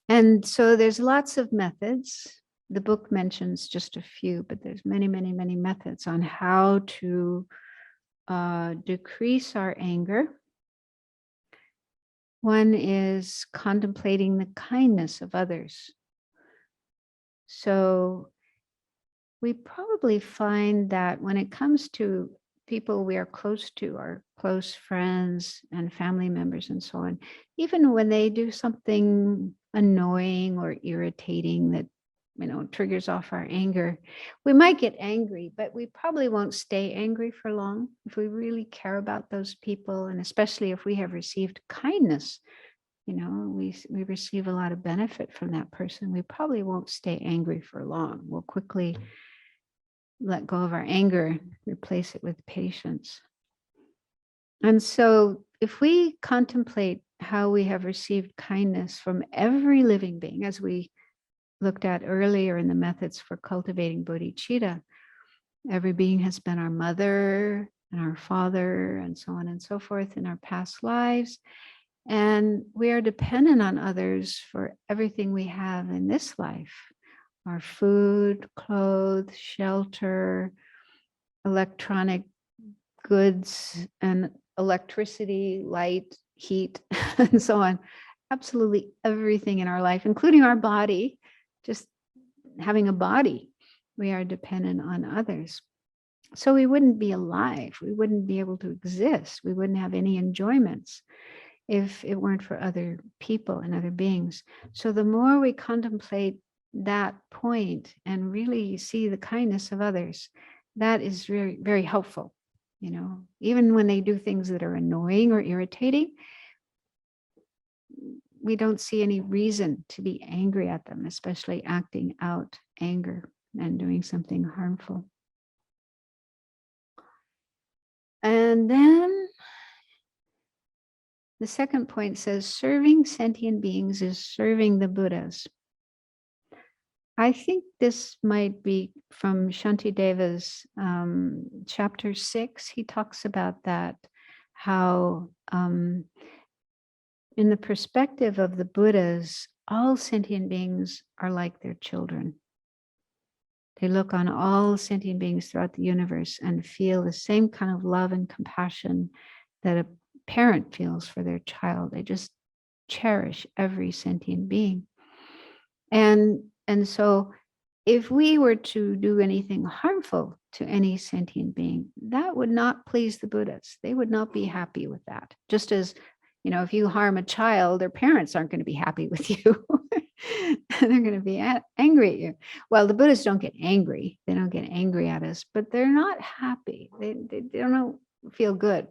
And so there's lots of methods. The book mentions just a few, but there's many, many, many methods on how to decrease our anger. One is contemplating the kindness of others. So we probably find that when it comes to people we are close to, our close friends and family members and so on, even when they do something annoying or irritating that triggers off our anger, we might get angry, but we probably won't stay angry for long. If we really care about those people, and especially if we have received kindness, we receive a lot of benefit from that person, we probably won't stay angry for long. We'll quickly let go of our anger, replace it with patience. And so if we contemplate how we have received kindness from every living being, as we looked at earlier in the methods for cultivating bodhicitta, every being has been our mother, and our father, and so on and so forth in our past lives. And we are dependent on others for everything we have in this life: our food, clothes, shelter, electronic goods, and electricity, light, heat, and so on. Absolutely everything in our life, including our body, just having a body. We are dependent on others. So we wouldn't be alive. We wouldn't be able to exist. We wouldn't have any enjoyments if it weren't for other people and other beings. So the more we contemplate that point and really see the kindness of others, that is very, very helpful. You know, even when they do things that are annoying or irritating, we don't see any reason to be angry at them, especially acting out anger and doing something harmful. And then the second point says, serving sentient beings is serving the Buddhas. I think this might be from Shantideva's chapter 6. He talks about that, how in the perspective of the Buddhas, all sentient beings are like their children. They look on all sentient beings throughout the universe and feel the same kind of love and compassion that a parent feels for their child. They just cherish every sentient being. And so if we were to do anything harmful to any sentient being, that would not please the Buddhas. They would not be happy with that. Just as, you know, if you harm a child, their parents aren't going to be happy with you. They're going to be angry at you. Well, the Buddhists don't get angry. They don't get angry at us, but they're not happy. They don't feel good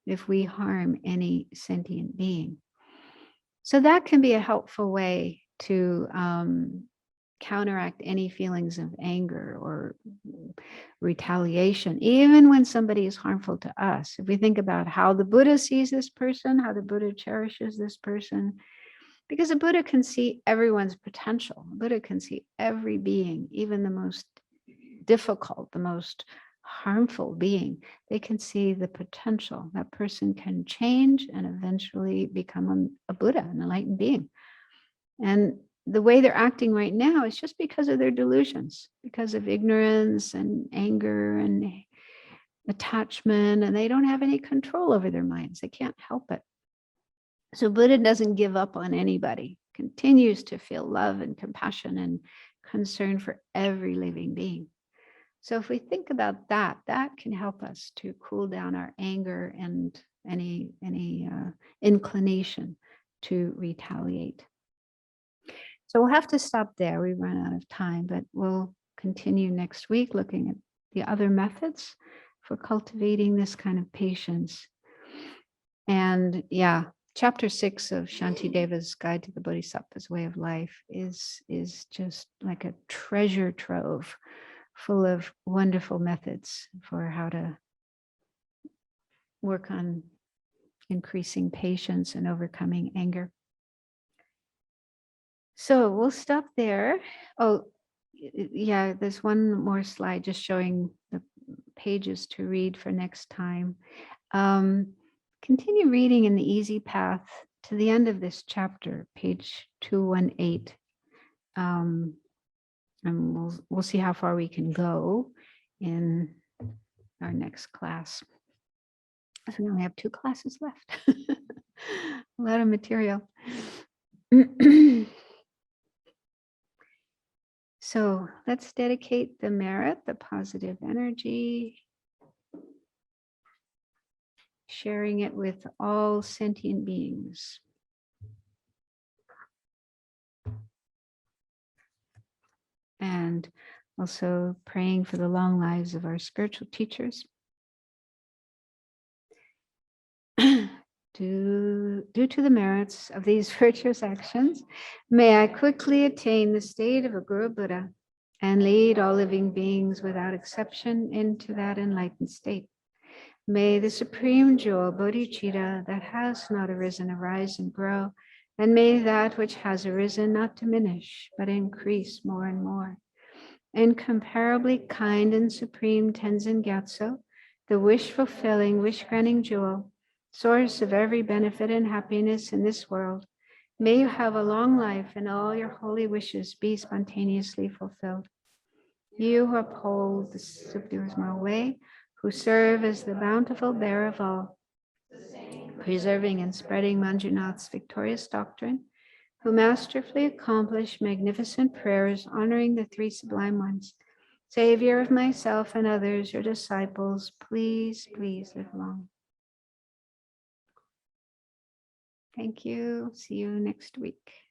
if we harm any sentient being. So that can be a helpful way to counteract any feelings of anger or retaliation, even when somebody is harmful to us. If we think about how the Buddha sees this person, how the Buddha cherishes this person, because the Buddha can see everyone's potential. The Buddha can see every being, even the most difficult, the most harmful being. They can see the potential. That person can change and eventually become a Buddha, an enlightened being. And the way they're acting right now is just because of their delusions, because of ignorance and anger and attachment, and they don't have any control over their minds. They can't help it. So Buddha doesn't give up on anybody, continues to feel love and compassion and concern for every living being. So if we think about that, that can help us to cool down our anger and any inclination to retaliate. So we'll have to stop there. We run out of time, but we'll continue next week looking at the other methods for cultivating this kind of patience. And yeah, chapter 6 of Shantideva's Guide to the Bodhisattva's Way of Life is just like a treasure trove full of wonderful methods for how to work on increasing patience and overcoming anger. So we'll stop there. Oh, yeah, there's one more slide just showing the pages to read for next time. Continue reading in the easy path to the end of this chapter, page 218. And we'll see how far we can go in our next class. So we only have 2 classes left. A lot of material. So let's dedicate the merit, the positive energy, sharing it with all sentient beings. And also praying for the long lives of our spiritual teachers. Due to the merits of these virtuous actions, may I quickly attain the state of a Guru Buddha and lead all living beings without exception into that enlightened state. May the supreme jewel bodhicitta that has not arisen arise and grow, and may that which has arisen not diminish, but increase more and more. Incomparably kind and supreme Tenzin Gyatso, the wish-fulfilling, wish-granting jewel, source of every benefit and happiness in this world. May you have a long life and all your holy wishes be spontaneously fulfilled. You who uphold the subduer's moral way, who serve as the bountiful bearer of all, preserving and spreading Manjunath's victorious doctrine, who masterfully accomplish magnificent prayers honoring the three sublime ones, Savior of myself and others, your disciples, please, please live long. Thank you. See you next week.